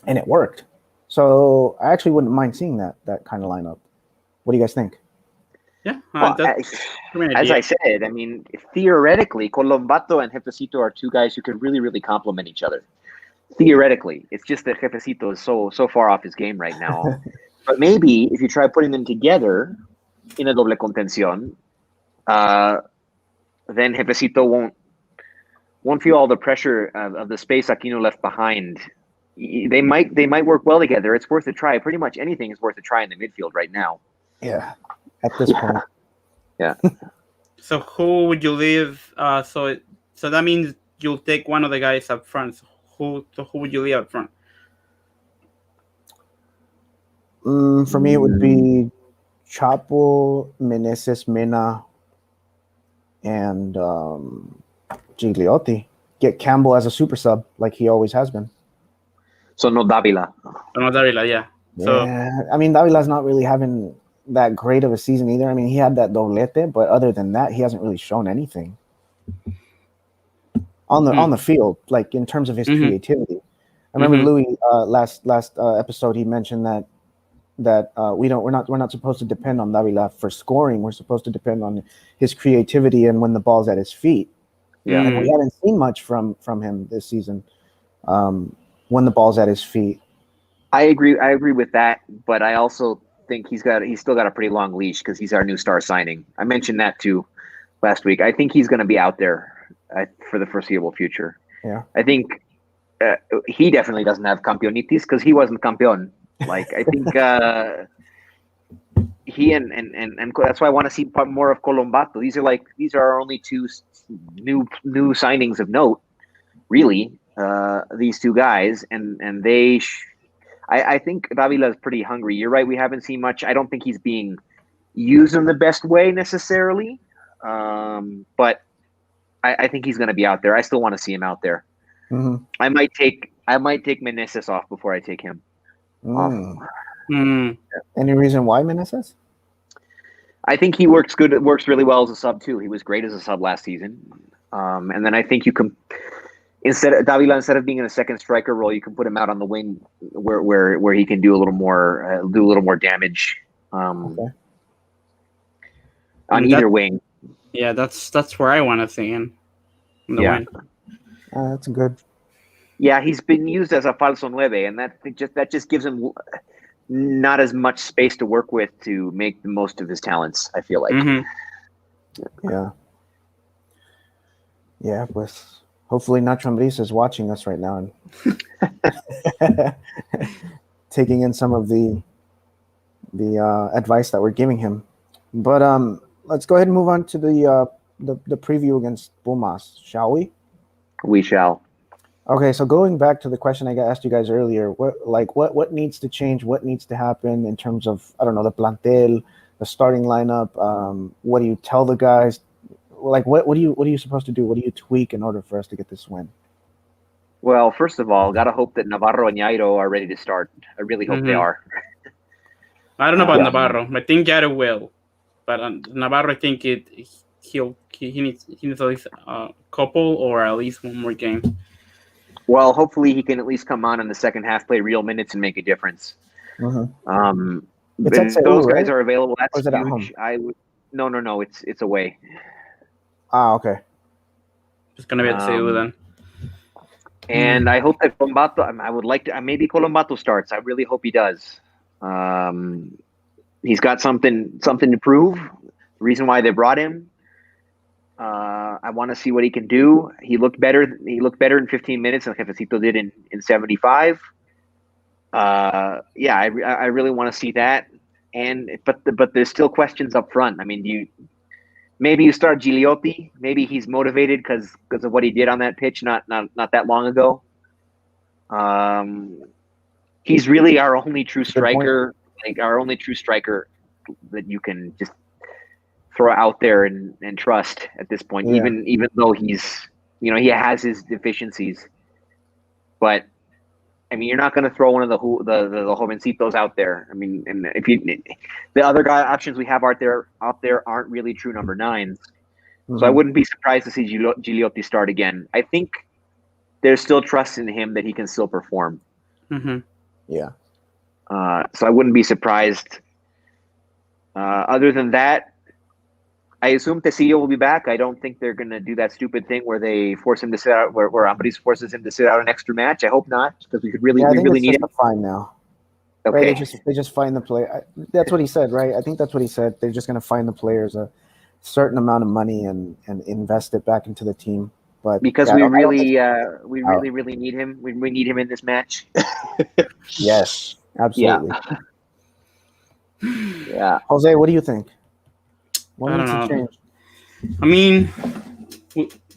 and it worked. So I actually wouldn't mind seeing that kind of lineup. What do you guys think? Yeah. Well, That's an as idea. I said, I mean, theoretically, Colombato and Jefecito are two guys who could really, really complement each other. Theoretically, it's just that Jefecito is so far off his game right now. But maybe if you try putting them together in a doble contención, then Jefecito won't feel all the pressure of the space Aquino left behind. They might work well together. It's worth a try. Pretty much anything is worth a try in the midfield right now. Yeah, at this point. Yeah. So who would you leave? So that means you'll take one of the guys up front. So who would you leave up front? For me, it would be Chapo, Meneses, Mena, and Gigliotti. Get Campbell as a super sub, like he always has been. So no Davila. No, Darila, yeah. So Yeah, I mean, Davila's not really having that great of a season either. I mean, he had that doblete, but other than that, he hasn't really shown anything on the field, like in terms of his creativity. I remember Louis last episode, he mentioned that we're not supposed to depend on Davila for scoring. We're supposed to depend on his creativity and when the ball's at his feet. Yeah. And we haven't seen much from him this season when the ball's at his feet. I agree with that, but I also think he's still got a pretty long leash because he's our new star signing. I mentioned that too last week. I think he's going to be out there for the foreseeable future. Yeah, I think he definitely doesn't have campeonitis because he wasn't campeon. Like I think he and that's why I want to see more of Colombato. These are our only two new signings of note, really. These two guys, and they. I think Davila is pretty hungry. You're right. We haven't seen much. I don't think he's being used in the best way necessarily. But I think he's going to be out there. I still want to see him out there. Mm-hmm. I might take Meneses off before I take him off. Any reason why Meneses? I think he works good. It works really well as a sub too. He was great as a sub last season. And then I think you can. Instead of being in a second striker role, you can put him out on the wing where he can do a little more damage on either wing. Yeah, that's where I want to see him. Yeah, that's good. Yeah, he's been used as a falso nueve, and that just gives him not as much space to work with to make the most of his talents. I feel like. Yeah, pues. Hopefully Nacho Ambriz is watching us right now and taking in some of the advice that we're giving him. But let's go ahead and move on to the preview against Pumas, shall we? We shall. Okay, so going back to the question I asked you guys earlier, what needs to change? What needs to happen in terms of, I don't know, the plantel, the starting lineup? What do you tell the guys? Like what are you supposed to do? What do you tweak in order for us to get this win? Well, first of all, gotta hope that Navarro and Jairo are ready to start. I really hope they are. I don't know about Yeah. Navarro. I think Jairo will, but Navarro, I think he needs at least a couple or at least one more game. Well, hopefully he can at least come on in the second half, play real minutes, and make a difference. It's at If Seoul, those guys right? are available, Or that's is it at huge. home? I would no. It's away. Okay. It's gonna be at Seoul then. And I hope that Colombato. I would like to. Maybe Colombato starts. I really hope he does. He's got something to prove. The reason why they brought him. I want to see what he can do. He looked better. He looked better in 15 minutes than Jefecito did in 75. Yeah, I really want to see that. But there's still questions up front. I mean, maybe you start Gigliotti. Maybe he's motivated because of what he did on that pitch not that long ago. He's really our only true striker, like our only true striker that you can just throw out there and trust at this point. Yeah. Even though he's he has his deficiencies, but I mean, you're not going to throw one of the jovencitos out there. I mean, and if the other guy options we have out there aren't really true number 9s. So I wouldn't be surprised to see Gigliotti start again. I think there's still trust in him that he can still perform. Yeah. So I wouldn't be surprised. Other than that, I assume Tecillo will be back. I don't think they're going to do that stupid thing where they force him to sit out, where Ambriz forces him to sit out an extra match. I hope not, because we really need him. Fine now. Okay. Right, they just find the play. That's what he said, right? I think that's what he said. They're just going to find the players a certain amount of money and invest it back into the team. But because we really need him. We need him in this match. Yes, absolutely. Yeah. Jose, what do you think? What I needs don't to know. change? I mean,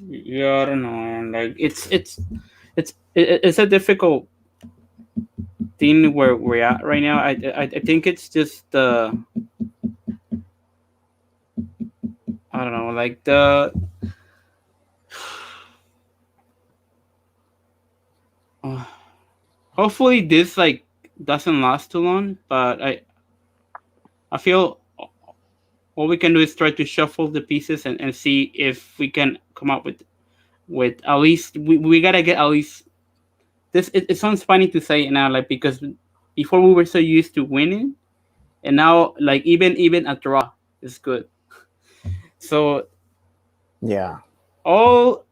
yeah, I don't know. Like it's a difficult thing where we're at right now. I think it's just I don't know, like hopefully this like doesn't last too long, but I feel all we can do is try to shuffle the pieces and see if we can come up with at least we gotta get at least this. It sounds funny to say now, like, because before we were so used to winning, and now like even a draw is good. So Yeah. all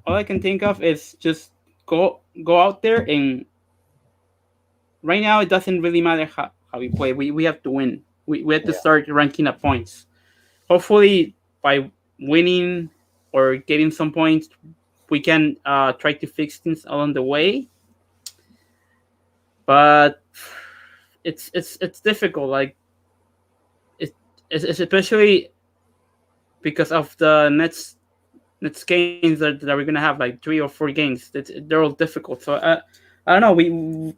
I can think of is just go out there, and right now it doesn't really matter how we play. We have to win. We have to start ranking up points. Hopefully by winning or getting some points, we can try to fix things along the way. But it's difficult. Like it's especially because of the next games that we're gonna have, like 3 or 4 games. They're all difficult. So I don't know. We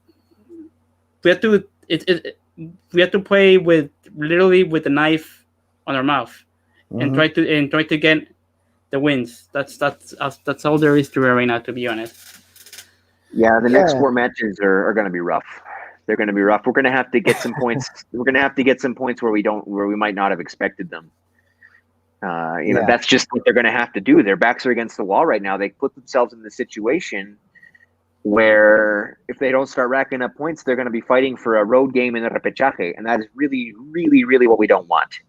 have to we have to play with literally with a knife on our mouth and try to get the wins. That's all there is to it right now, to be honest. Yeah, the next 4 matches are going to be rough. They're going to be rough. We're going to have to get some points. We're going to have to get some points where we might not have expected them. That's just what they're going to have to do. Their backs are against the wall right now. They put themselves in the situation where if they don't start racking up points, they're going to be fighting for a road game in the repechaje, and that is really, really, really what we don't want.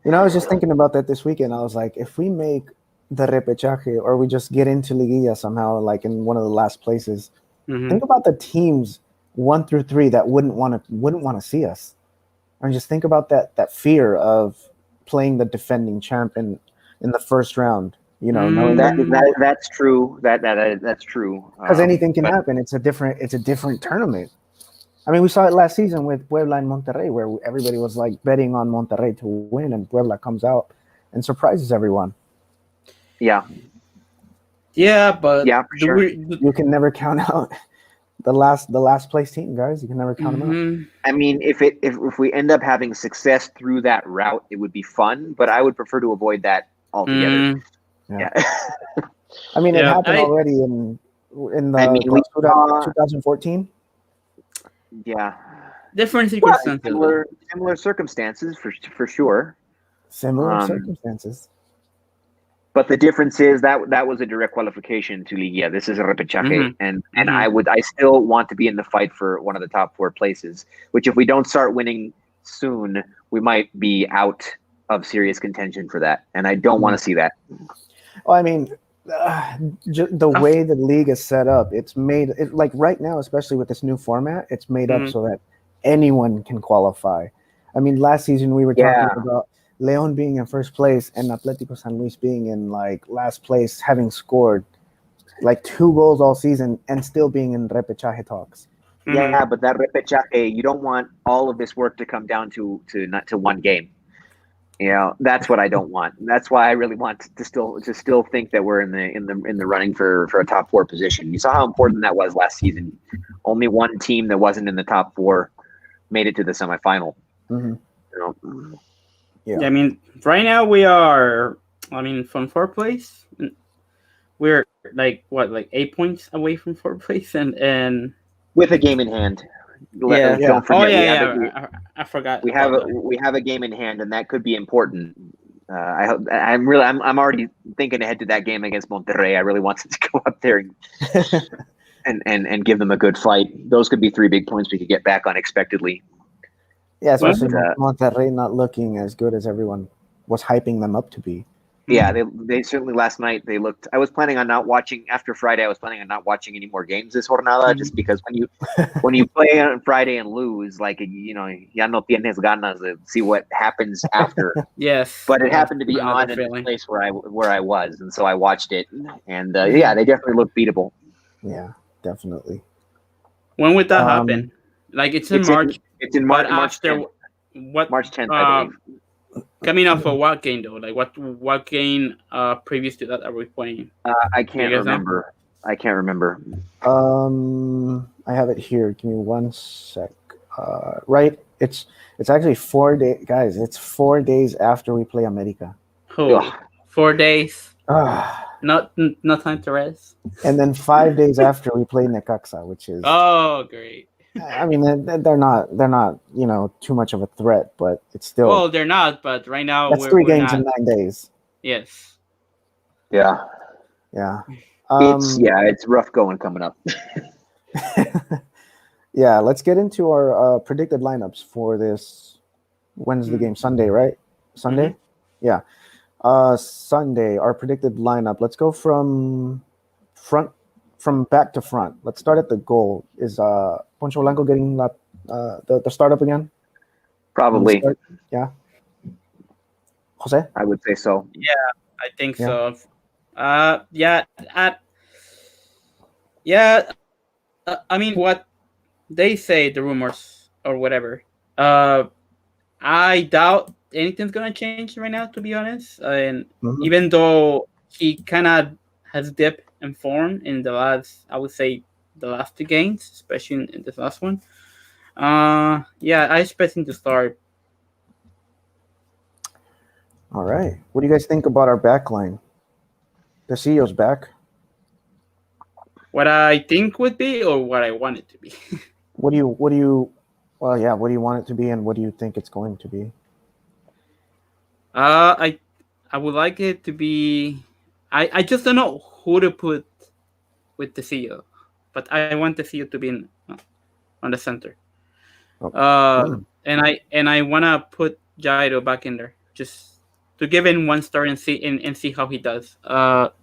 I was just thinking about that this weekend. I was like, if we make the repechaje or we just get into Liguilla somehow, like in one of the last places, think about the teams 1 through 3 that wouldn't want to see us. And just think about that fear of playing the defending champion in the first round. Knowing that's true. That's true. Because anything can happen. It's a different tournament. I mean, we saw it last season with Puebla and Monterrey, where everybody was like betting on Monterrey to win, and Puebla comes out and surprises everyone. Yeah. Yeah, but for sure. You can never count out the last place team, guys. You can never count them out. I mean, if we end up having success through that route, it would be fun, but I would prefer to avoid that altogether. Yeah. I mean, it Yeah, happened already in the I mean, we saw- 2014. Yeah. different Well, circumstances. similar circumstances for sure. Similar circumstances. But the difference is that was a direct qualification to Liga. This is a repechaje, and I still want to be in the fight for one of the top 4 places. Which, if we don't start winning soon, we might be out of serious contention for that, and I don't want to see that. Well, I mean, the way the league is set up, it's made it like right now, especially with this new format, it's made up so that anyone can qualify. I mean, last season we were talking about Leon being in first place and Atletico San Luis being in like last place, having scored like 2 goals all season and still being in repechaje talks. Yeah, but that repechaje, you don't want all of this work to come down to one game. You know, that's what I don't want. That's why I really want to still think that we're in the running for a top 4 position. You saw how important that was last season. Only one team that wasn't in the top 4 made it to the semifinal. You know? Yeah, I mean, right now we are. I mean, from 4th place, we're like 8 points away from 4th place, and with a game in hand. Don't forget. I forgot. We have a game in hand, and that could be important. I'm already thinking ahead to that game against Monterrey. I really want to go up there and give them a good fight. Those could be 3 big points we could get back unexpectedly. Yeah, especially Monterrey not looking as good as everyone was hyping them up to be. Yeah, they certainly last night they looked. I was planning on not watching after Friday. I was planning on not watching any more games this jornada, just because when you play on Friday and lose, like ya no tienes ganas to see what happens after. Yes, but it happened to be on in the place where I was, and so I watched it, and yeah, they definitely look beatable. Yeah, definitely. When would that happen? Like it's in March. It's in March. After 10th. what? March 10th, I believe. Coming off of what game though? Like what game previous to that are we playing? I can't remember. I can't remember. I have it here. Give me 1 sec. Right, it's actually 4 days, guys. It's 4 days after we play America. Oh, 4 days. Not time to rest. And then 5 days after we play Necaxa, which is great. I mean, they're not too much of a threat, but it's still. Well, they're not, but right now that's 3 games in 9 days. Yes. Yeah. Yeah. It's rough going coming up. Yeah, let's get into our predicted lineups for this Wednesday game. Sunday, right? Sunday? Yeah. Sunday, our predicted lineup. Let's go from back to front. Let's start at the goal. Is Poncho Blanco getting the startup again? Probably. Yeah. Jose? I would say so. Yeah, I think so. I mean, what they say, the rumors or whatever. I doubt anything's gonna change right now, to be honest. And even though he kind of has dipped in form in the last, I would say, the last 2 games, especially in this last one. I expect him to start. All right. What do you guys think about our back line? The CEO's back. What I think would be, or what I want it to be. What do you want it to be, and what do you think it's going to be? I would like it to be. I just don't know who to put with the CEO, but I want the CEO to be on the center. And I wanna put Jairo back in there just to give him 1 start and see how he does. But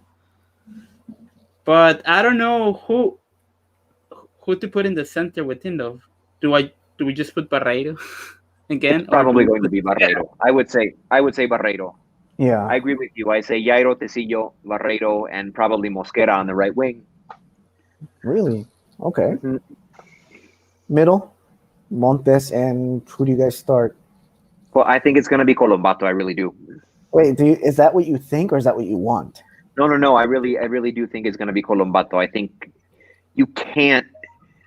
I don't know who to put in the center with him though. Do we just put Barreiro again? It's probably going to be Barreiro. Yeah. I would say Barreiro. Yeah, I agree with you. I say Jairo, Tecillo, Barreiro, and probably Mosquera on the right wing. Really? Okay. Middle, Montes, and who do you guys start? Well, I think it's going to be Colombato. I really do. Wait, is that what you think, or is that what you want? No. I really do think it's going to be Colombato. I think you can't.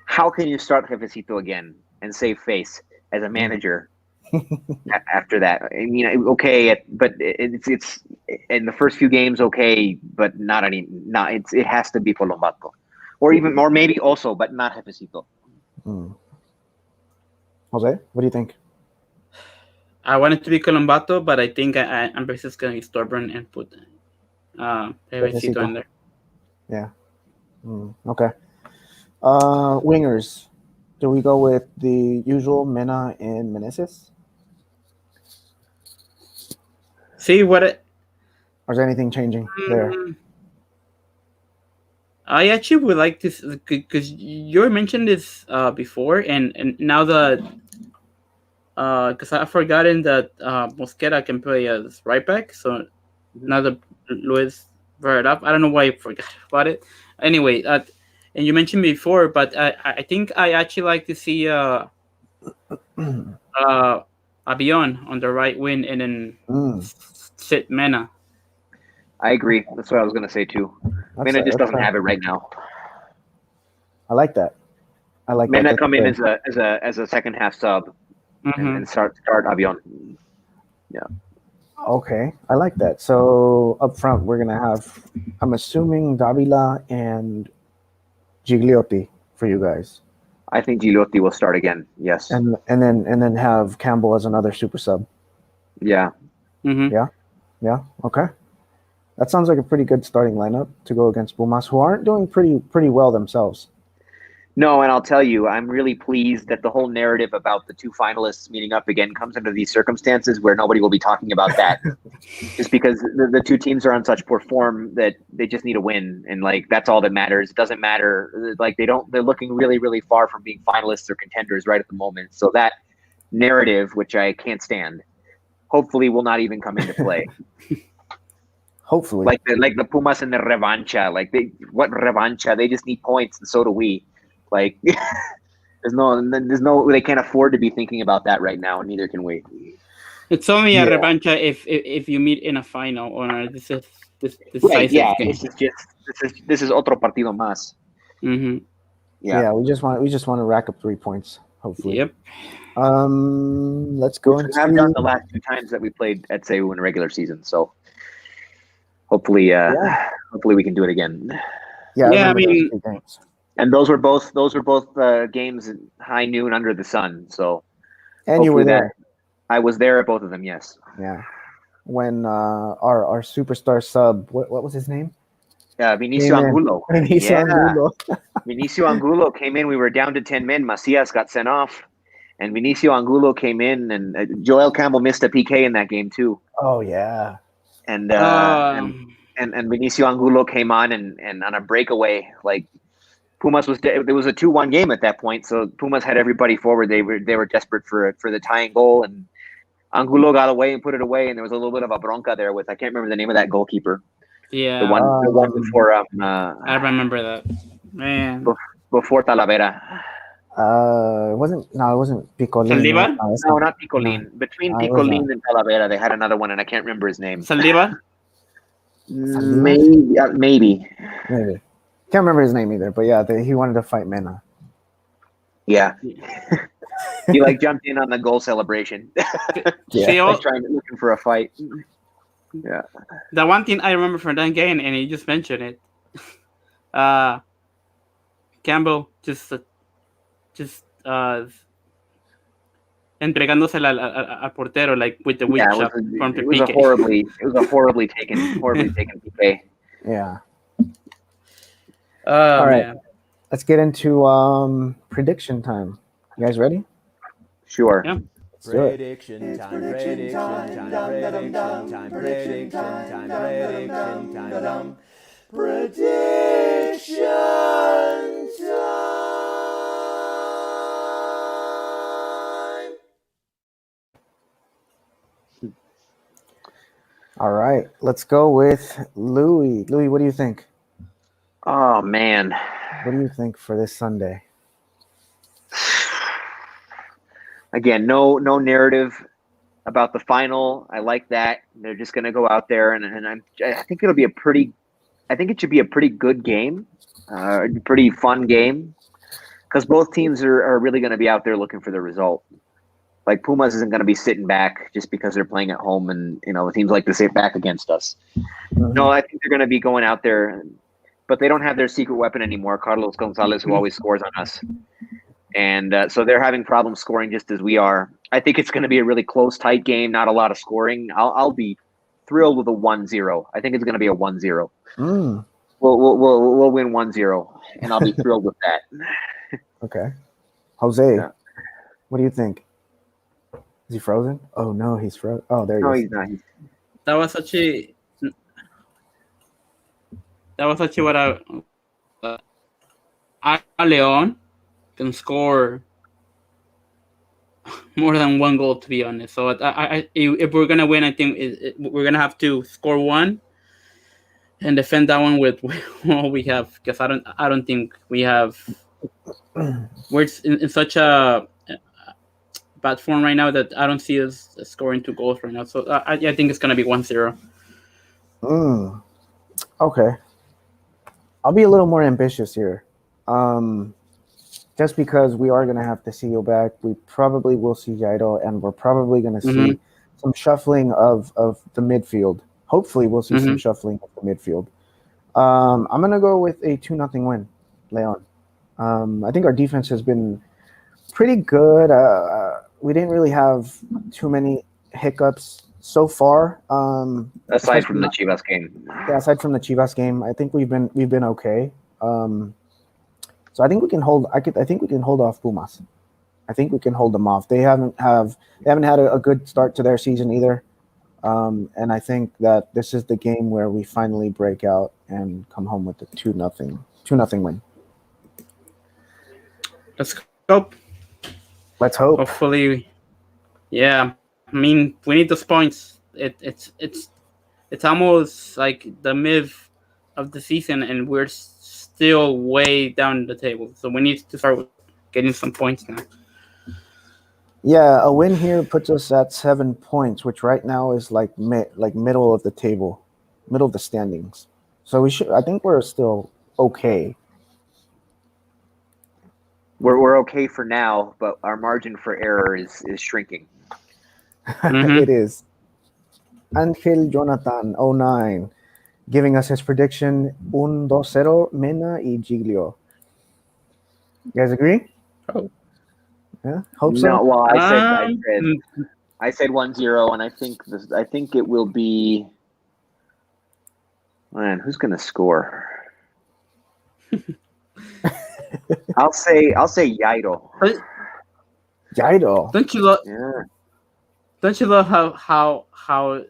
How can you start Jefecito again and save face as a manager after that. I mean, okay, but it's in the first few games okay, but not any. Not it has to be Colombato, or maybe also, but not Jefecito. Jose, what do you think? I want it to be Colombato, but I think I'm just going to be stubborn and put Jefecito in there. Yeah. Okay. Wingers. Do we go with the usual Mena and Meneses? See what? Or is anything changing there? I actually would like to, because you mentioned this before, and now that because I've forgotten that Mosquera can play as right back, so now that Luis brought it up, I don't know why I forgot about it. Anyway, and you mentioned before, but I think I actually like to see Avion on the right wing and then sit Mena. I agree. That's what I was going to say too. Mena just doesn't have it right now. I like that. I like Mena that. come in as a second half sub and start Avion. Yeah. Okay, I like that. So up front, we're gonna have, I'm assuming, Davila and Gigliotti for you guys. I think Gigliotti will start again. Yes. And then have Campbell as another super sub. Yeah. Yeah. Okay. That sounds like a pretty good starting lineup to go against Pumas, who aren't doing pretty well themselves. No, and I'll tell you, I'm really pleased that the whole narrative about the two finalists meeting up again comes under these circumstances where nobody will be talking about that. Just because the two teams are on such poor form that they just need a win, and like that's all that matters. It doesn't matter. Like they're looking really, really far from being finalists or contenders right at the moment. So that narrative, which I can't stand, hopefully will not even come into play. Hopefully. Like the Pumas and the revancha. What revancha? They just need points, and so do we. Like there's no they can't afford to be thinking about that right now, and neither can we. It's only a revancha if you meet in a final, or this right, yeah. Game. This is otro partido más. Mm-hmm. Yeah, we just want to rack up 3 points, hopefully. Yep. Let's go. We have done the last 2 times that we played at CEU in a regular season, so hopefully we can do it again. Yeah, I mean, and those were both games at high noon under the sun. So, and you were there. I was there at both of them. Yes. Yeah. When our superstar sub, what was his name? Vinicio Angulo. Vinicio Angulo came in. We were down to 10 men. Macias got sent off, and Vinicio Angulo came in, and Joel Campbell missed a PK in that game too. Oh yeah. And Vinicio Angulo came on and on a breakaway, like Pumas there was a 2-1 game at that point, so Pumas had everybody forward. They were desperate for the tying goal, and Angulo got away and put it away, and there was a little bit of a bronca there with, I can't remember the name of that goalkeeper. Yeah, the one before I remember that, man. Before Talavera. It wasn't Picolín. Saldivar? No, not Picolín. Between Picolín and Talavera, they had another one, and I can't remember his name. Saldivar? Maybe. Can't remember his name either, but yeah, he wanted to fight Mena. Yeah. He jumped in on the goal celebration. Looking for a fight. Yeah. The one thing I remember from that game, and you just mentioned it, Campbell just entregándosela al portero, like with the weak shot from the PK. It was a horribly taken PK. Yeah. All right. Man. Let's get into prediction time. You guys ready? Sure. Yeah. Prediction time. All right, let's go with Louis. Louis, what do you think? Oh man, what do you think for this Sunday? Again, no narrative about the final. I like that they're just going to go out there, and I think it'll be it should be a pretty good game, pretty fun game, because both teams are really going to be out there looking for the result. Like Pumas isn't going to be sitting back just because they're playing at home, and the teams like to sit back against us. Mhm. No, I think they're going to be going out there, but they don't have their secret weapon anymore, Carlos Gonzalez, who always scores on us, and so they're having problems scoring just as we are. I think it's going to be a really close, tight game. Not a lot of scoring. I'll be thrilled with a 1-0. I think it's going to be a 1-0. Mm, We'll win 1-0, and I'll be thrilled with that. okay. Jose, Yeah. what do you think? Is he frozen? Oh no, he's frozen. Oh, there he No, is. he's not. That was actually what Leon can score more than one goal, to be honest. So if we're gonna win, I think we're gonna have to score one and defend that one with what we have, because I don't think we have. We're in such a bad form right now that I don't see us scoring 2 goals right now. So I think it's gonna be 1-0. Okay. I'll be a little more ambitious here. Just because we are going to have to see you back, we probably will see Jairo, and we're probably going to see some shuffling of the midfield. Hopefully, we'll see some shuffling of the midfield. I'm going to go with a 2-0 win, Leon. I think our defense has been pretty good. We didn't really have too many hiccups so far. Aside from the Chivas game. Yeah, aside from the Chivas game, I think we've been okay. So I think we can hold. I think we can hold off Pumas. I think we can hold them off. They haven't had a good start to their season either. And I think that this is the game where we finally break out and come home with a 2-0 win. Let's hope. Let's hope. Hopefully, yeah. I mean, we need those points. It's almost like the mid of the season, and we're still way down the table. So we need to start getting some points now. Yeah, a win here puts us at 7 points, which right now is like middle of the table, middle of the standings. So I think we're still okay. We're okay for now, but our margin for error is shrinking. It is. Angel Jonathan 09 giving us his prediction 1-2-0 Mena y Giglio. You guys agree? Oh. Yeah, hope so. No, well, I said 1-0, and I think it will be. Man, who's going to score? I'll say Jairo. Jairo. Don't you love how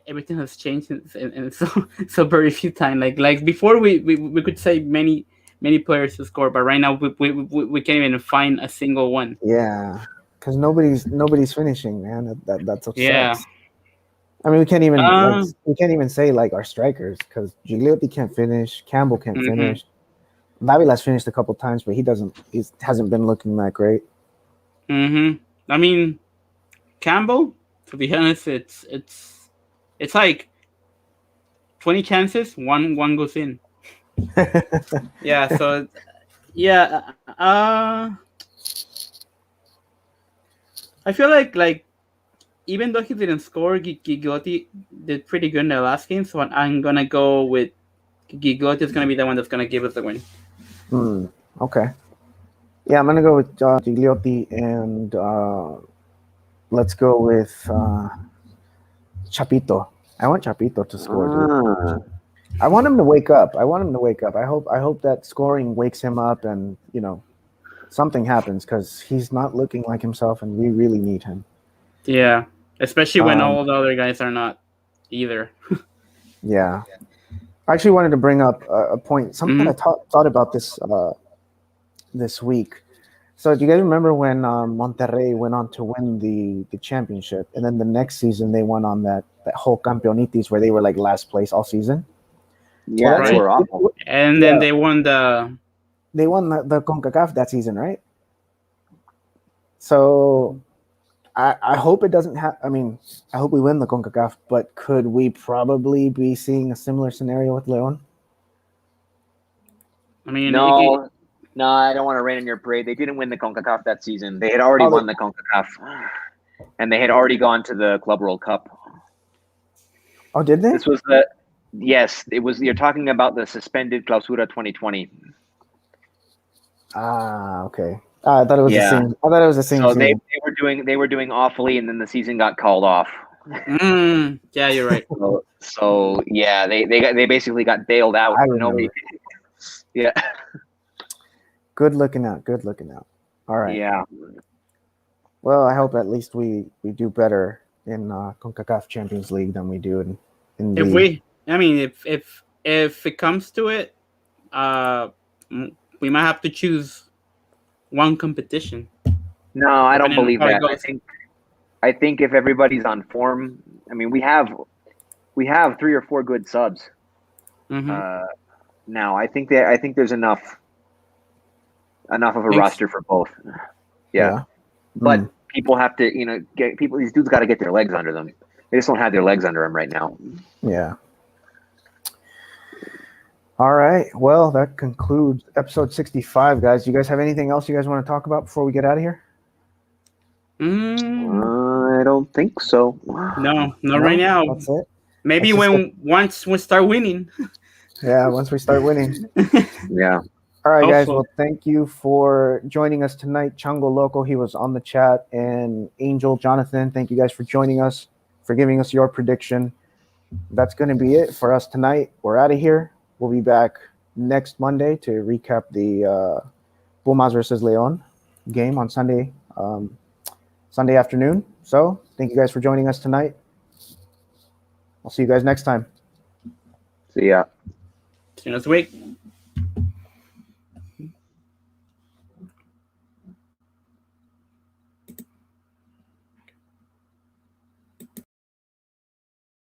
everything has changed in so very few times? Like before we could say many players to score, but right now we can't even find a single one. Yeah, because nobody's finishing, man. That's what Yeah. sucks. I mean, we can't even say like our strikers, because Gigliotti can't finish, Campbell can't finish. Davila's finished a couple times, but he hasn't been looking that great. I mean, Campbell, to be honest, it's like 20 chances, one goes in. Yeah, so yeah, I feel like even though he didn't score, Gigliotti did pretty good in the last game, so I'm gonna go with Gigliotti. Is gonna be the one that's gonna give us the win. Okay. Yeah, I'm gonna go with Gigliotti, and let's go with Chapito. I want Chapito to score. Dude. I want him to wake up. I hope that scoring wakes him up, and something happens, because he's not looking like himself, and we really need him. Yeah, especially when all the other guys are not either. Yeah. I actually wanted to bring up a point, something I thought about this week. So do you guys remember when Monterrey went on to win the championship, and then the next season they went on that whole Campeonitis where they were like last place all season? Yeah, they were awful. And then they won the CONCACAF that season, right? So I hope it doesn't have. I mean, I hope we win the CONCACAF, but could we probably be seeing a similar scenario with Leon? I mean, no. No, I don't want to rain on your parade. They didn't win the CONCACAF that season. They had already won the CONCACAF, and they had already gone to the Club World Cup. Oh, did they? This was yes, it was. You're talking about the suspended Clausura 2020. Ah, okay. I thought it was the same. I thought it was the same. So season. they were doing awfully, and then the season got called off. Yeah, you're right. So yeah, they basically got bailed out. I remember. Yeah. Good looking out. All right. Yeah. Well, I hope at least we do better in CONCACAF Champions League than we do in the. If it comes to it, we might have to choose one competition. No, I don't believe that. Goes. I think if everybody's on form, I mean, we have 3 or 4 good subs. Now, I think there's enough of a roster for both. Yeah. But people have to, these dudes got to get their legs under them. They just don't have their legs under them right now. Yeah. All right. Well, that concludes episode 65, guys. You guys have anything else you guys want to talk about before we get out of here? I don't think so. No, not right now. That's it. Maybe once we start winning. Yeah, once we start winning. Yeah. All right, guys. Well, thank you for joining us tonight. Chango Loco, he was on the chat, and Angel, Jonathan, thank you guys for joining us, for giving us your prediction. That's going to be it for us tonight. We're out of here. We'll be back next Monday to recap the Pumas versus Leon game on Sunday afternoon. So thank you guys for joining us tonight. I'll see you guys next time. See ya. See you next week.